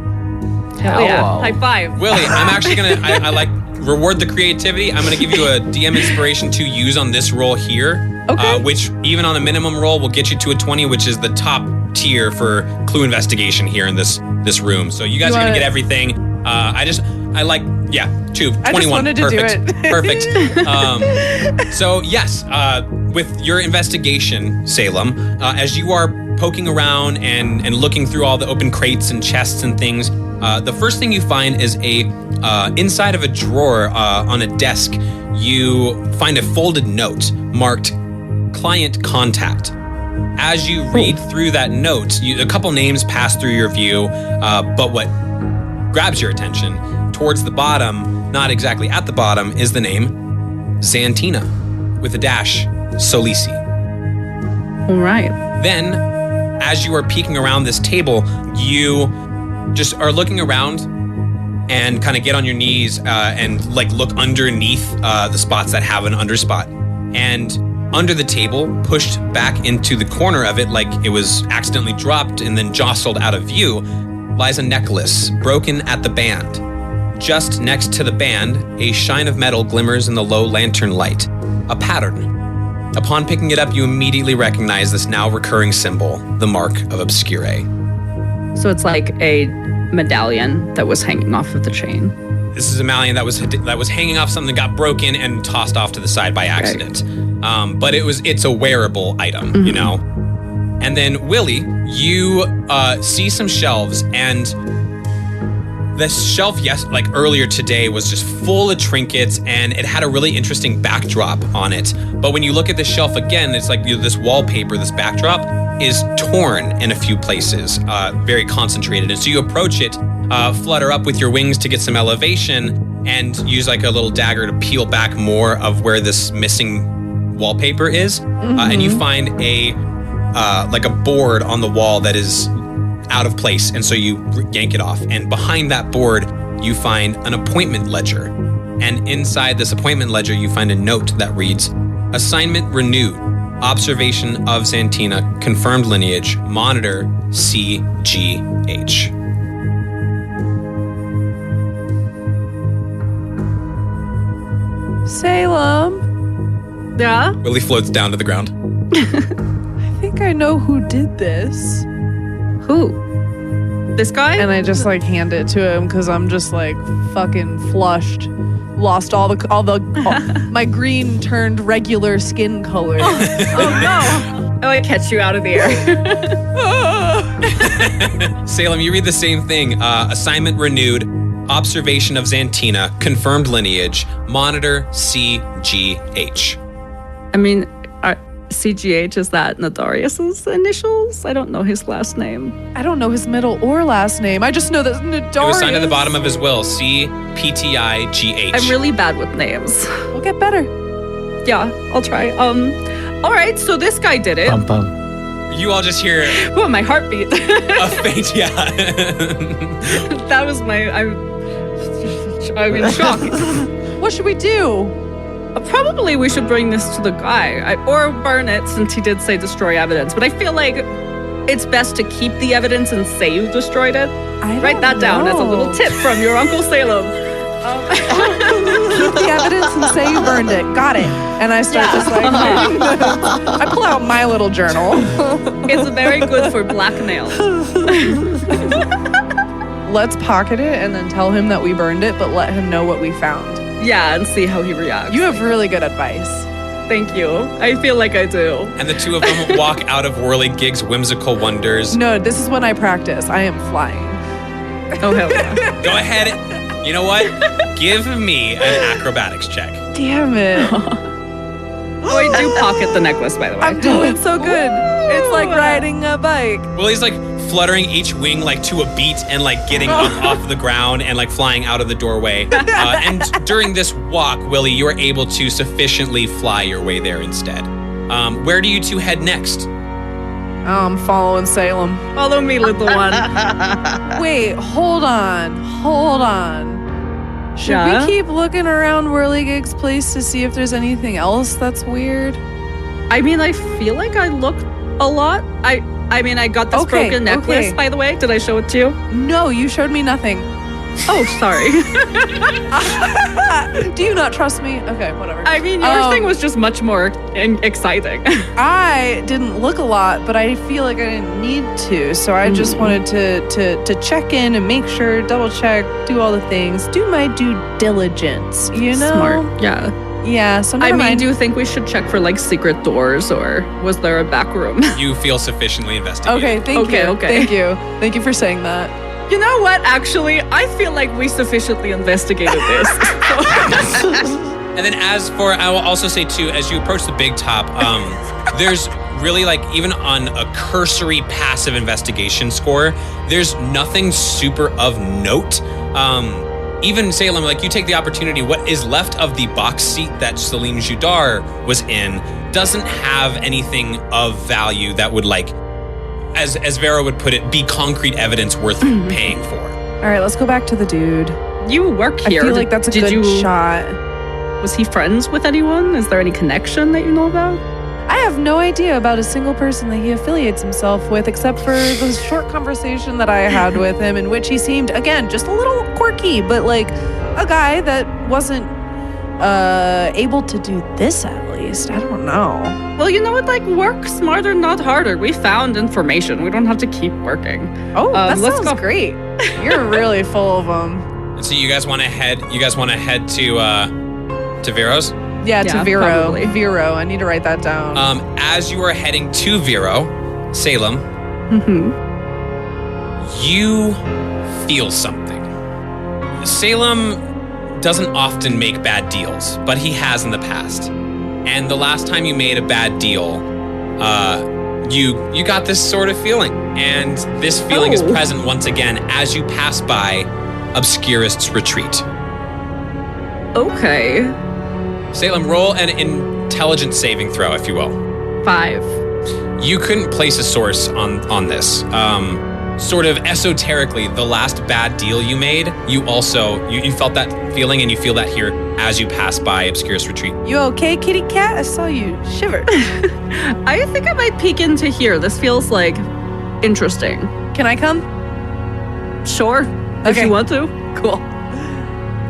Hell yeah. Hello. High five. Willi, I'm actually gonna I like reward the creativity. I'm gonna give you a DM inspiration to use on this roll here. Okay. Which even on a minimum roll will get you to a 20, which is the top tier for clue investigation here in this room. So you guys are gonna get everything. I like 21. I just wanted to do Perfect. it. Perfect. So yes, with your investigation, Salem, as you are poking around and looking through all the open crates and chests and things, the first thing you find is inside of a drawer on a desk, you find a folded note marked client contact. As you read through that note, a couple names pass through your view, but what grabs your attention towards the bottom, not exactly at the bottom, is the name Zantina with a dash, Solisi. All right. Then, as you are peeking around this table, you just are looking around and kind of get on your knees and like look underneath the spots that have an underspot. And under the table, pushed back into the corner of it like it was accidentally dropped and then jostled out of view, lies a necklace broken at the band. Just next to the band, a shine of metal glimmers in the low lantern light, a pattern. Upon picking it up, you immediately recognize this now recurring symbol, the mark of Obscurae. So it's like a medallion that was hanging off of the chain. This is a medallion that was hanging off something that got broken and tossed off to the side by accident. Okay. But it's a wearable item, you know? And then, Willi, you see some shelves, and the shelf, like earlier today, was just full of trinkets, and it had a really interesting backdrop on it. But when you look at the shelf again, it's like this wallpaper, this backdrop, is torn in a few places, very concentrated. And so you approach it, flutter up with your wings to get some elevation, and use like a little dagger to peel back more of where this missing wallpaper is. And you find like a board on the wall that is out of place, and so you yank it off. And behind that board, you find an appointment ledger. And inside this appointment ledger, you find a note that reads, "Assignment renewed. Observation of Zantina. Confirmed lineage. Monitor CGH." Salem. Yeah? Willi floats down to the ground. I think I know who did this. Who? This guy? And I just like hand it to him because I'm just like fucking flushed. Lost all my green turned regular skin color. Oh no. Oh, I catch you out of the air. Salem, you read the same thing. Assignment renewed. Observation of Zantina. Confirmed lineage. Monitor CGH. I mean, CGH, is that Nadarius's initials? I don't know his last name. I don't know his middle or last name. I just know that Nadarius. It was signed at the bottom of his will. CPTIGH. I'm really bad with names. We'll get better. Yeah, I'll try. All right, so this guy did it. Bum, bum. You all just hear Oh, my heartbeat. a faint, yeah. That was I'm in shock. What should we do? Probably we should bring this to the guy, or burn it, since he did say destroy evidence. But I feel like it's best to keep the evidence and say you destroyed it. Write that down as a little tip from your Uncle Salem. Keep the evidence and say you burned it. Got it. And I start just like, I pull out my little journal. It's very good for blackmail. Let's pocket it and then tell him that we burned it, but let him know what we found. Yeah, and see how he reacts. You have really good advice. Thank you. I feel like I do. And the two of them walk out of Whirligig's whimsical wonders. No, this is when I practice. I am flying. Oh, hell yeah. Go ahead. You know what? Give me an acrobatics check. Damn it. Oh, I do pocket the necklace, by the way. I'm doing so good. It's like riding a bike. Willie's like fluttering each wing like to a beat and like getting up off the ground and like flying out of the doorway. And during this walk, Willi, you are able to sufficiently fly your way there instead. Where do you two head next? I'm following Salem. Follow me, little one. Wait, hold on. Should we keep looking around Whirligig's place to see if there's anything else that's weird? I mean, I feel like I looked a lot. I mean, I got this broken necklace, by the way. Did I show it to you? No, you showed me nothing. Oh, sorry. Do you not trust me? Okay, whatever. I mean, your thing was just much more exciting. I didn't look a lot, but I feel like I didn't need to. So I just wanted to check in and make sure, double check, do all the things, do my due diligence, you know? Smart, yeah. Yeah, so never I mean, mind. do you think we should check for like secret doors, or was there a back room? You feel sufficiently investigated. Okay, thank you. Okay. Thank you. Thank you for saying that. You know what? Actually, I feel like we sufficiently investigated this. And then I will also say too, as you approach the big top, there's really like, even on a cursory passive investigation score, there's nothing super of note. Even Salem, like you take the opportunity, what is left of the box seat that Celine Judar was in doesn't have anything of value that would like, as Vera would put it, be concrete evidence worth paying for. All right, let's go back to the dude. You work here. I feel like that's a good shot. Was he friends with anyone? Is there any connection that you know about? I have no idea about a single person that he affiliates himself with, except for the short conversation that I had with him, in which he seemed, again, just a little quirky, but like a guy that wasn't able to do this at least. I don't know. Well, you know what? Like, work smarter, not harder. We found information. We don't have to keep working. Oh, that let's sounds go. great. You're really full of them. So you guys want to head? You guys want to head to Vero's? Yeah, to Yeah, Vero. probably. Vero. I need to write that down. As you are heading to Vero, Salem, you feel something. Salem doesn't often make bad deals, but he has in the past. And the last time you made a bad deal, you got this sort of feeling. And this feeling is present once again as you pass by Obscurist's retreat. Okay. Salem, roll an intelligence saving throw, if you will. 5. You couldn't place a source on this. Sort of esoterically, the last bad deal you made, you also, you felt that feeling, and you feel that here as you pass by Obscurist's retreat. You okay, kitty cat? I saw you shiver. I think I might peek into here. This feels like interesting. Can I come? Sure, if Okay. you want to. Cool.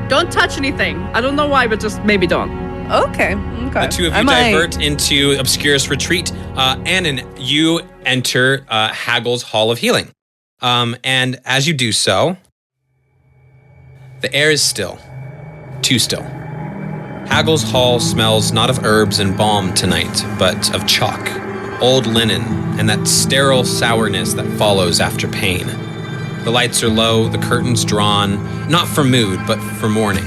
Don't touch anything. I don't know why, but just maybe don't. Okay. The two of you divert into Obscurist's retreat. Aenon, you enter Haggle's Hall of Healing. And as you do so, the air is still. Too still. Haggle's Hall smells not of herbs and balm tonight, but of chalk, old linen, and that sterile sourness that follows after pain. The lights are low, the curtains drawn, not for mood, but for mourning.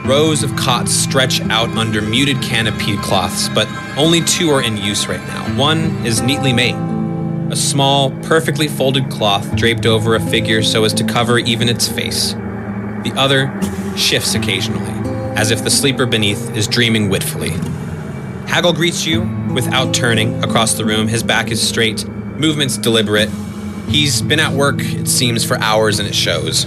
Rows of cots stretch out under muted canopied cloths, but only 2 are in use right now. One is neatly made. A small, perfectly folded cloth draped over a figure so as to cover even its face. The other shifts occasionally, as if the sleeper beneath is dreaming witfully. Haggle greets you without turning across the room. His back is straight, movements deliberate. He's been at work, it seems, for hours, and it shows.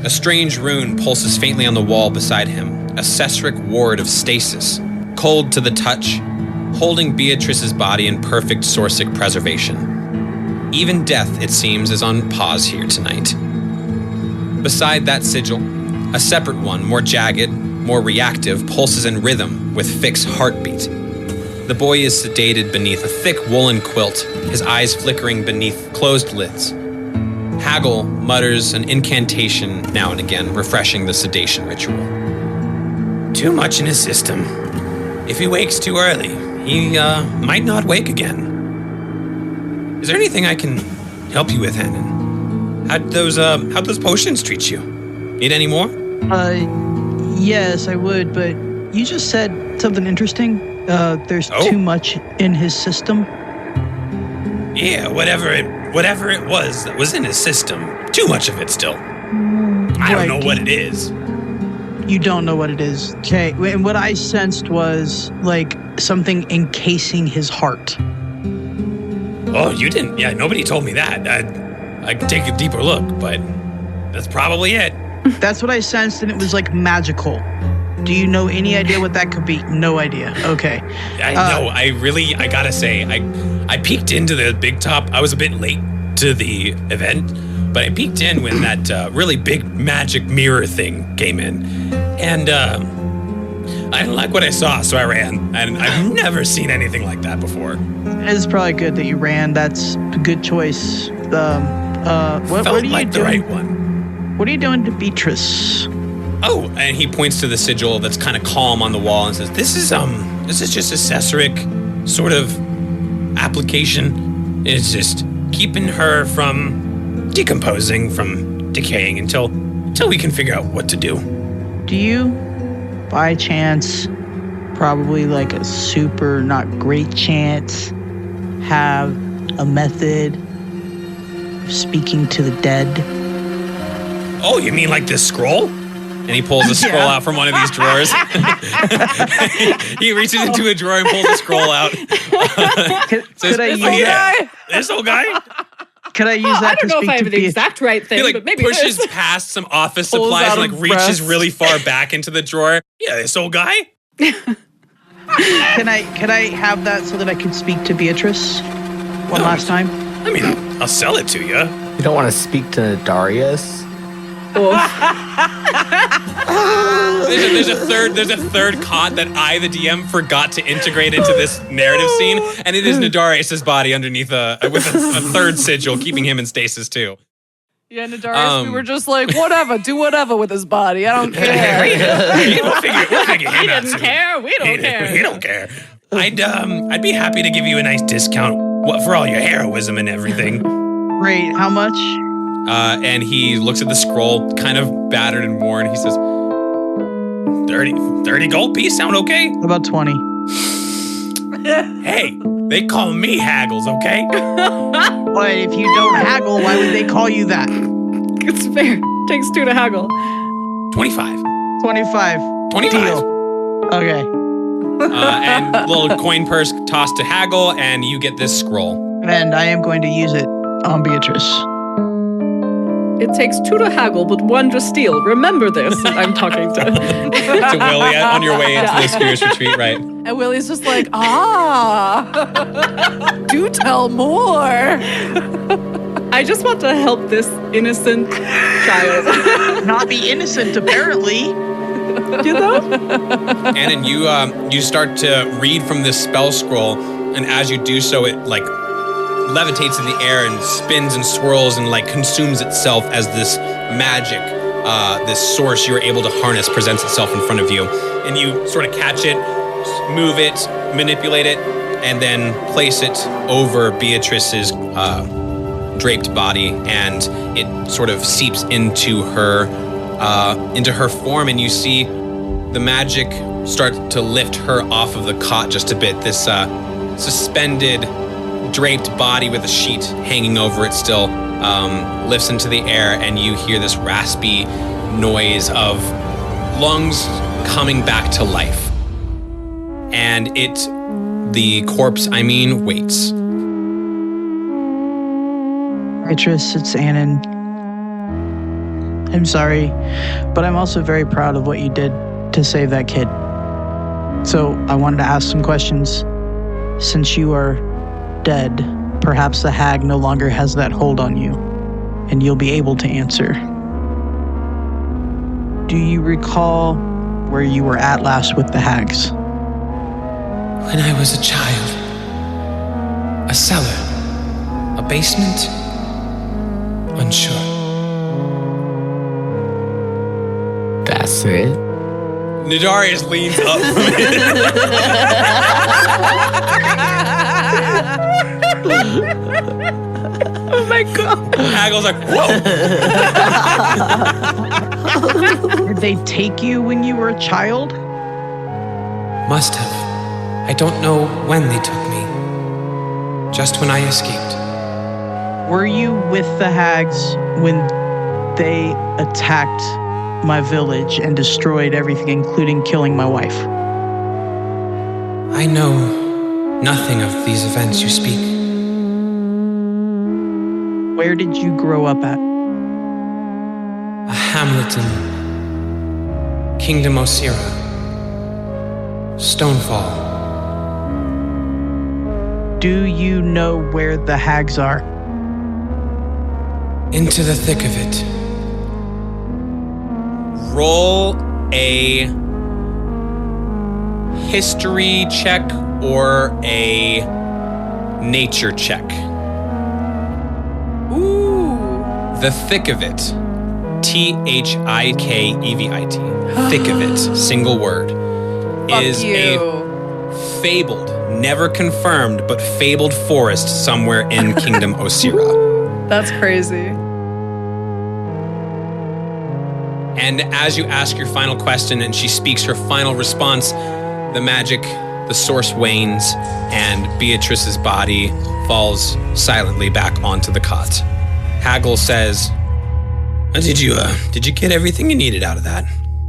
A strange rune pulses faintly on the wall beside him, a Cessauric ward of stasis, cold to the touch, holding Beatrice's body in perfect Sorcic preservation. Even death, it seems, is on pause here tonight. Beside that sigil, a separate one, more jagged, more reactive, pulses in rhythm with fixed heartbeat. The boy is sedated beneath a thick woolen quilt, his eyes flickering beneath closed lids. Haggle mutters an incantation now and again, refreshing the sedation ritual. Too much in his system. If he wakes too early, he might not wake again. Is there anything I can help you with, Aenon? How'd those potions treat you? Need any more? Yes, I would, but you just said something interesting. There's too much in his system. Yeah, whatever it was that was in his system. Too much of it still. I don't know what it is. You don't know what it is. Okay, and what I sensed was like something encasing his heart. Oh, you didn't? Yeah, nobody told me that. I could take a deeper look, but that's probably it. That's what I sensed, and it was like magical. Do you know any idea what that could be? No idea. Okay. I know. I gotta say, I peeked into the big top. I was a bit late to the event, but I peeked in when that really big magic mirror thing came in. And I didn't like what I saw, so I ran. And I've never seen anything like that before. It's probably good that you ran. That's a good choice. What Felt are you like the doing? right one. What are you doing to Beatrice? Oh, and he points to the sigil that's kind of calm on the wall and says, This is just a Cessauric sort of application. It's just keeping her from decomposing, from decaying until we can figure out what to do. Do you, by chance, probably like a super not great chance, have a method of speaking to the dead? Oh, you mean like this scroll? And he pulls a scroll out from one of these drawers. He reaches into a drawer and pulls a scroll out. Could I use that? This old guy? Could I use that I don't know if I have the exact right thing, He but maybe pushes this. past some office Pulls supplies out and a reaches breast. really far back into the drawer. Yeah, this old guy? Can I have that so that I can speak to Beatrice one last time? I mean, I'll sell it to you. You don't want to speak to Darius? There's a third cot that I, the DM, forgot to integrate into this narrative scene, and it is Nadarius' body underneath with a third sigil, keeping him in stasis too. Yeah, Nadarius, we were just like, whatever, do whatever with his body. I don't care. We'll figure him out Didn't soon. care. We don't care. He don't care. I'd be happy to give you a nice discount for all your heroism and everything. Great. How much? And he looks at the scroll, kind of battered and worn. He says, 30 gold piece, sound okay? About 20. Hey, they call me Haggles, okay? But if you don't haggle, why would they call you that? It's fair. Takes 2 to haggle. 25. 25. 25. Deal. Okay. And little coin purse tossed to Haggle, and you get this scroll. And I am going to use it on Beatrice. It takes 2 to haggle, but 1 to steal. Remember this. I'm talking to Willi on your way into the Spear's retreat, right? And Willie's just like, do tell more. I just want to help this innocent child. Not be innocent, apparently. You know? Aenon, you start to read from this spell scroll, and as you do so, it like levitates in the air and spins and swirls and like consumes itself as this magic, this source you're able to harness presents itself in front of you. And you sort of catch it, move it, manipulate it, and then place it over Beatrice's draped body, and it sort of seeps into her form, and you see the magic start to lift her off of the cot just a bit. This suspended, draped body with a sheet hanging over it still lifts into the air, and you hear this raspy noise of lungs coming back to life. And the corpse, waits. Beatrice, it's Aenon. I'm sorry, but I'm also very proud of what you did to save that kid. So I wanted to ask some questions. Since you are dead, perhaps the hag no longer has that hold on you, and you'll be able to answer. Do you recall where you were at last with the hags? When I was a child, a cellar, a basement, unsure. That's it. Nadarius leans up from Oh my god. Haggle's like, whoa! Did they take you when you were a child? Must have. I don't know when they took me. Just when I escaped. Were you with the hags when they attacked my village and destroyed everything, including killing my wife? I know nothing of these events you speak. Where did you grow up at? A hamlet in Kingdom Osira. Stonefall. Do you know where the hags are? Into the thick of it. Roll a history check or a nature check. Ooh. The thick of it. Thikevit, Thikevit, single word, is a fabled, never confirmed, but fabled forest somewhere in Kingdom Osira. That's crazy. And as you ask your final question and she speaks her final response, the magic, the source wanes, and Beatrice's body falls silently back onto the cot. Haggle says, Did you get everything you needed out of that?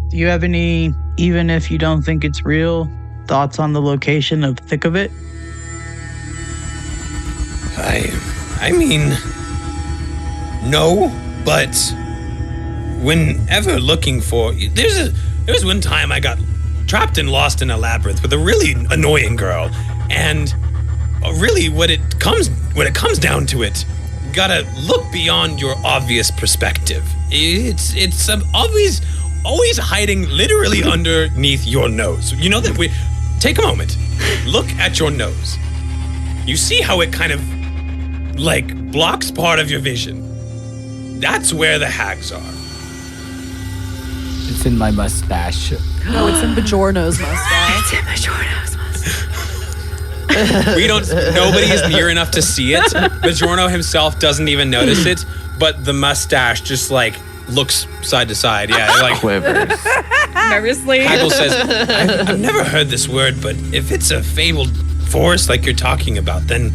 Do you have any, even if you don't think it's real, thoughts on the location of Thikevit? I mean, no, but whenever looking for, there was one time I got trapped and lost in a labyrinth with a really annoying girl, and really when it comes down to it, you gotta look beyond your obvious perspective. It's always hiding literally underneath your nose. You know that take a moment, look at your nose. You see how it kind of blocks part of your vision. That's where the hags are. It's in my mustache. No, it's in Bajorno's mustache. It's in Bajorno's mustache. Nobody is near enough to see it. Bajorno himself doesn't even notice it, but the mustache just looks side to side. Yeah, quivers. Nervously. Haggle says, I've never heard this word, but if it's a fabled forest like you're talking about, then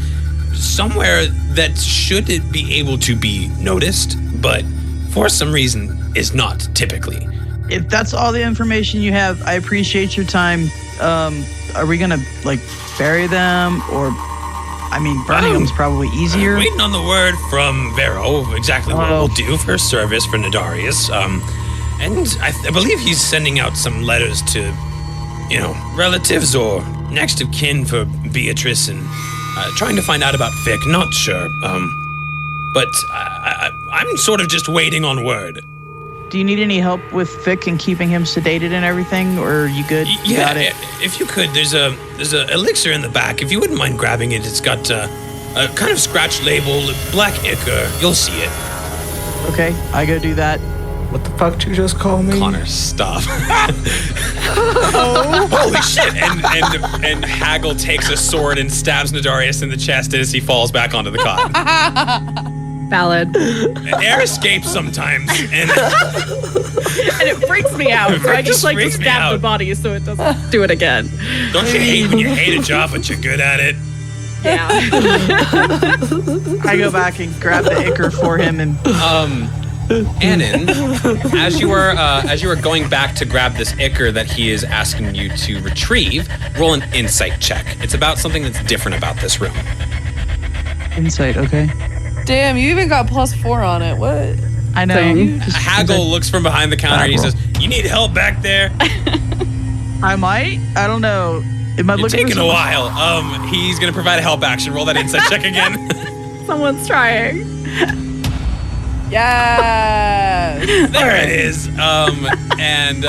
somewhere that should it be able to be noticed, but for some reason is not typically. If that's all the information you have, I appreciate your time. Are we gonna bury them, or burning them's probably easier? Waiting on the word from Vero of exactly what we'll do for service for Nadarius. And I believe he's sending out some letters to, relatives or next of kin for Beatrice, and trying to find out about Vic. Not sure. But I'm sort of just waiting on word. Do you need any help with Vic and keeping him sedated and everything, or are you good? You got it? If you could, there's a elixir in the back. If you wouldn't mind grabbing it, it's got a kind of scratched label, black ichor. You'll see it. Okay, I go do that. What the fuck did you just call me? Connor, stop. Oh, holy shit. And Haggle takes a sword and stabs Nadarius in the chest as he falls back onto the cot. Valid. Air escapes sometimes, and it freaks me out. So I just to stab the body so it doesn't do it again. Don't you hate when you hate a job but you're good at it? Yeah. I go back and grab the ichor for him and Aenon, as you are going back to grab this ichor that he is asking you to retrieve, roll an insight check. It's about something that's different about this room. Insight, okay. Damn, you even got +4 on it. What? I know. Haggle looks from behind the counter and he says, "You need help back there?" I might. I don't know. It's taking a while. He's gonna provide a help action. Roll that insight check again. Someone's trying. Yes. There it is. And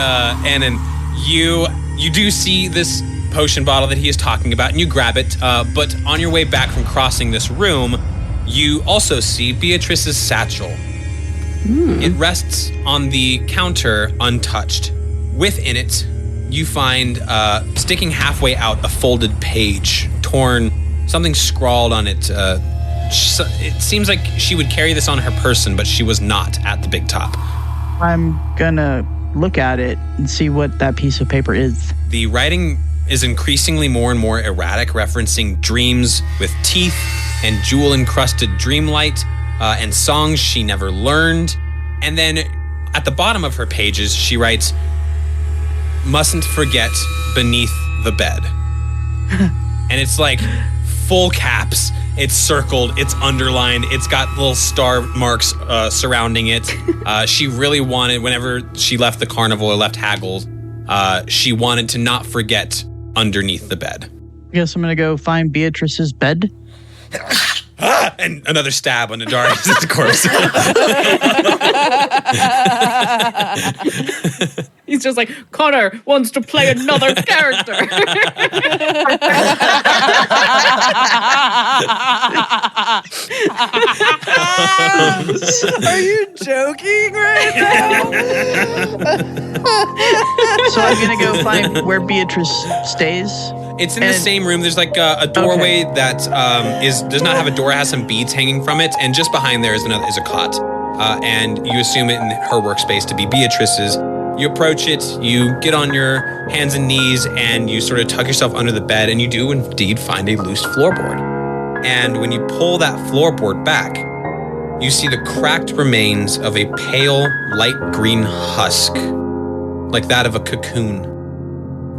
you do see this potion bottle that he is talking about, and you grab it. But on your way back from crossing this room, you also see Beatrice's satchel. It rests on the counter untouched. Within it, you find, sticking halfway out, a folded page, torn, something scrawled on it. It seems like she would carry this on her person, but she was not at the big top. I'm gonna look at it and see what that piece of paper is. The writing is increasingly more and more erratic, referencing dreams with teeth and jewel-encrusted dreamlight, and songs she never learned. And then at the bottom of her pages, she writes, "Mustn't forget beneath the bed." And it's full caps. It's circled, it's underlined, it's got little star marks surrounding it. She really wanted, whenever she left the carnival or left Haggle's, she wanted to not forget underneath the bed. I guess I'm gonna go find Beatrice's bed. And another stab on Nadarius' corpse. He's just like, Connor wants to play another character. Are you joking right now? So I'm gonna go find where Beatrice stays. It's in the same room. There's like a doorway that does not have a door. It has some beads hanging from it, and just behind there is a cot. And you assume it in her workspace to be Beatrice's. You approach it, you get on your hands and knees, and you sort of tug yourself under the bed, and you do indeed find a loose floorboard. And when you pull that floorboard back, you see the cracked remains of a pale, light green husk, like that of a cocoon.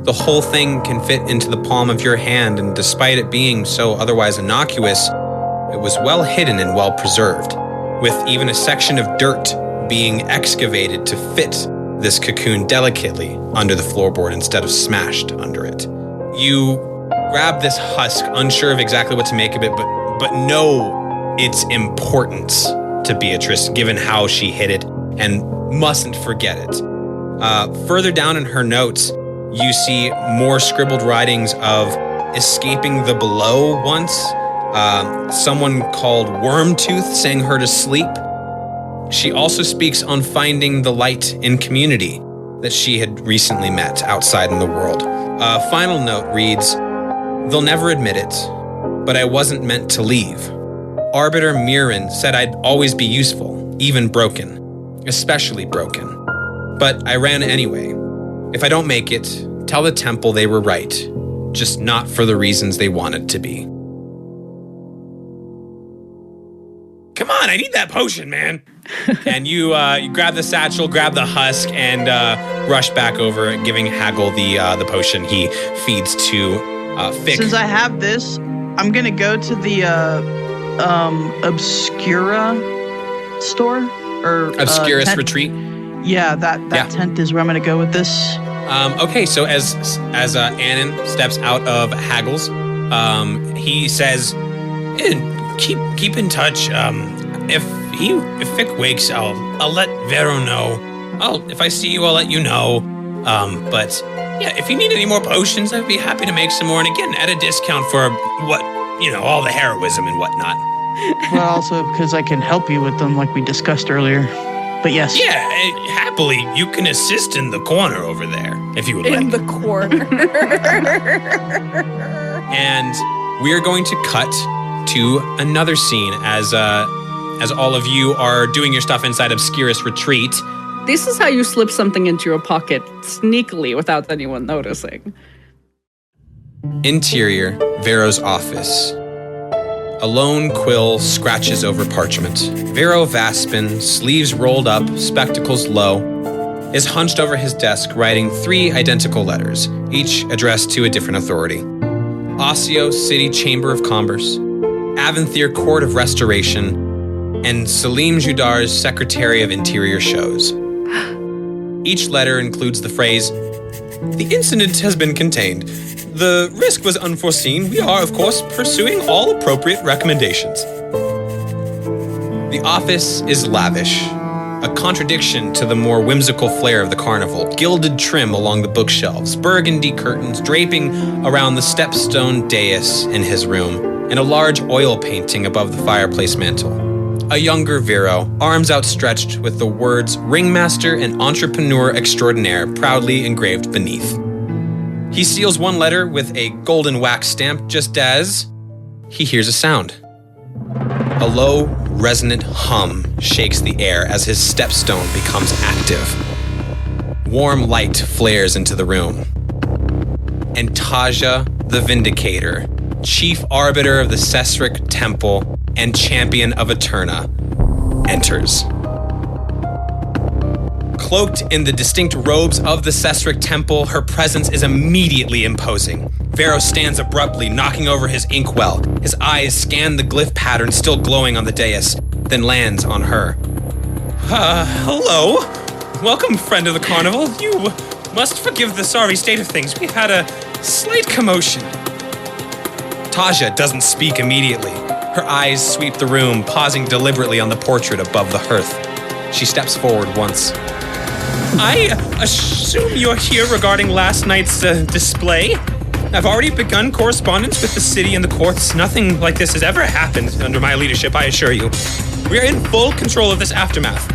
The whole thing can fit into the palm of your hand, and despite it being so otherwise innocuous, it was well hidden and well preserved, with even a section of dirt being excavated to fit this cocoon delicately under the floorboard instead of smashed under it. You grab this husk, unsure of exactly what to make of it, but know its importance to Beatrice, given how she hid it, and mustn't forget it. Further down in her notes, you see more scribbled writings of escaping the below once, someone called Wormtooth sang her to sleep. She also speaks on finding the light in community that she had recently met outside in the world. A final note reads, "They'll never admit it, but I wasn't meant to leave. Arbiter Mirren said I'd always be useful, even broken, especially broken. But I ran anyway. If I don't make it, tell the temple they were right, just not for the reasons they wanted to be." Come on, I need that potion, man. And you grab the satchel, grab the husk, and rush back over, giving Haggle the potion he feeds to Fick. Since I have this, I'm gonna go to the Obscura store or Obscurus retreat. Yeah, that tent is where I'm gonna go with this. Okay, so as Aenon steps out of Haggle's, he says, "Keep in touch. If Fick wakes, I'll let Vero know. If I see you, I'll let you know. But yeah, if you need any more potions, I'd be happy to make some more. And again, at a discount for all the heroism and whatnot." Well, also because I can help you with them, like we discussed earlier. But yes. Yeah, happily, you can assist in the corner over there if you would like. In the corner. And we are going to cut to another scene as all of you are doing your stuff inside Obscurus Retreat. This is how you slip something into your pocket sneakily without anyone noticing. Interior, Vero's office. A lone quill scratches over parchment. Vero Vaspin, sleeves rolled up, spectacles low, is hunched over his desk writing 3 identical letters, each addressed to a different authority. Osseo City Chamber of Commerce, Aventhyr Court of Restoration, and Salim Judar's Secretary of Interior Shows. Each letter includes the phrase, "The incident has been contained. The risk was unforeseen. We are, of course, pursuing all appropriate recommendations." The office is lavish, a contradiction to the more whimsical flair of the carnival. Gilded trim along the bookshelves, burgundy curtains draping around the stepstone dais in his room, and a large oil painting above the fireplace mantel. A younger Vero, arms outstretched with the words "Ringmaster and Entrepreneur Extraordinaire" proudly engraved beneath. He seals one letter with a golden wax stamp just as he hears a sound. A low, resonant hum shakes the air as his stepstone becomes active. Warm light flares into the room. And Tazíya the Vindicator, Chief Arbiter of the Cessauric Temple and Champion of Aeterna, enters. Cloaked in the distinct robes of the Cessauric Temple, her presence is immediately imposing. Vero stands abruptly, knocking over his inkwell. His eyes scan the glyph pattern still glowing on the dais, then lands on her. Hello. Welcome, friend of the carnival. You must forgive the sorry state of things. We've had a slight commotion. Tazíya doesn't speak immediately. Her eyes sweep the room, pausing deliberately on the portrait above the hearth. She steps forward once. I assume you're here regarding last night's display? I've already begun correspondence with the city and the courts. Nothing like this has ever happened under my leadership, I assure you. We are in full control of this aftermath.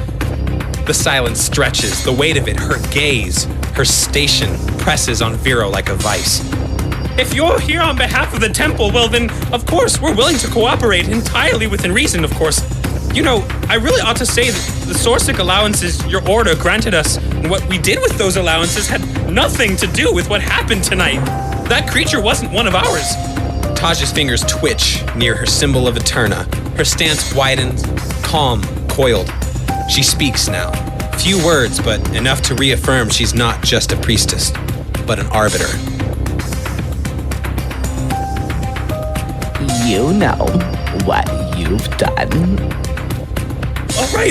The silence stretches, the weight of it, her gaze, her station presses on Vero like a vice. If you're here on behalf of the temple, well then, of course, we're willing to cooperate entirely within reason, of course. You know, I really ought to say that the Cessauric allowances your order granted us, and what we did with those allowances had nothing to do with what happened tonight. That creature wasn't one of ours. Taj's fingers twitch near her symbol of Aeterna. Her stance widens, calm, coiled. She speaks now. Few words, but enough to reaffirm she's not just a priestess, but an arbiter. You know what you've done.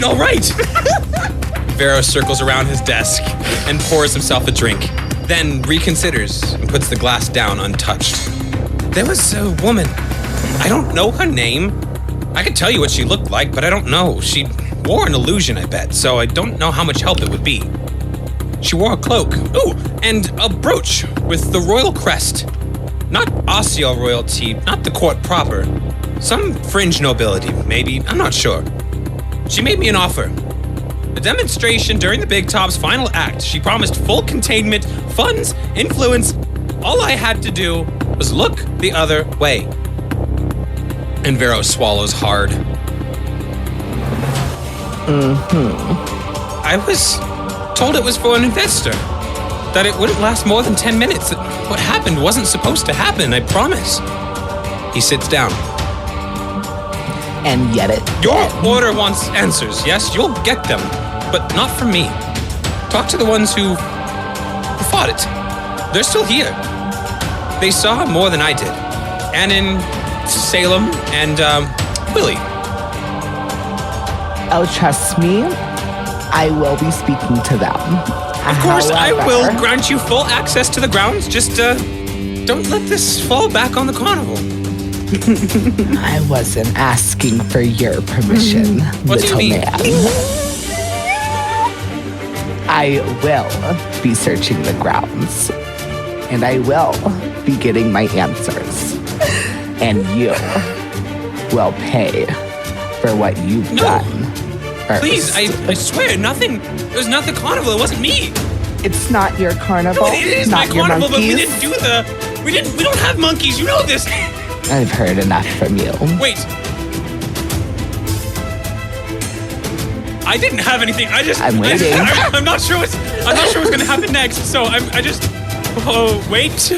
All right. Vero circles around his desk and pours himself a drink, then reconsiders and puts the glass down untouched. There was a woman. I don't know her name. I could tell you what she looked like, but I don't know. She wore an illusion, I bet, so I don't know how much help it would be. She wore a cloak. Ooh, and a brooch with the royal crest. Not Ossial royalty, not the court proper. Some fringe nobility, maybe. I'm not sure. She made me an offer. A demonstration during the Big Top's final act. She promised full containment, funds, influence. All I had to do was look the other way. And Vero swallows hard. I was told it was for an investor. That it wouldn't last more than 10 minutes. That what happened wasn't supposed to happen, I promise. He sits down. And yet it Your order wants answers, yes? You'll get them, but not from me. Talk to the ones who fought it. They're still here. They saw more than I did. Aenon, Salem, and Willi. Oh, trust me, I will be speaking to them. Of course, I will grant you full access to the grounds. Just don't let this fall back on the carnival. I wasn't asking for your permission, What do you little mean? man. I will be searching the grounds, and I will be getting my answers. And you will pay for what you've done. First. Please, I swear, nothing. It was not the carnival. It wasn't me. It's not your carnival. No, it is not my your carnival, but we monkeys. didn't do we don't have monkeys. You know this. I've heard enough from you. Wait. I didn't have anything. I'm waiting. I'm not sure what's going to happen next. So I just. Oh, wait.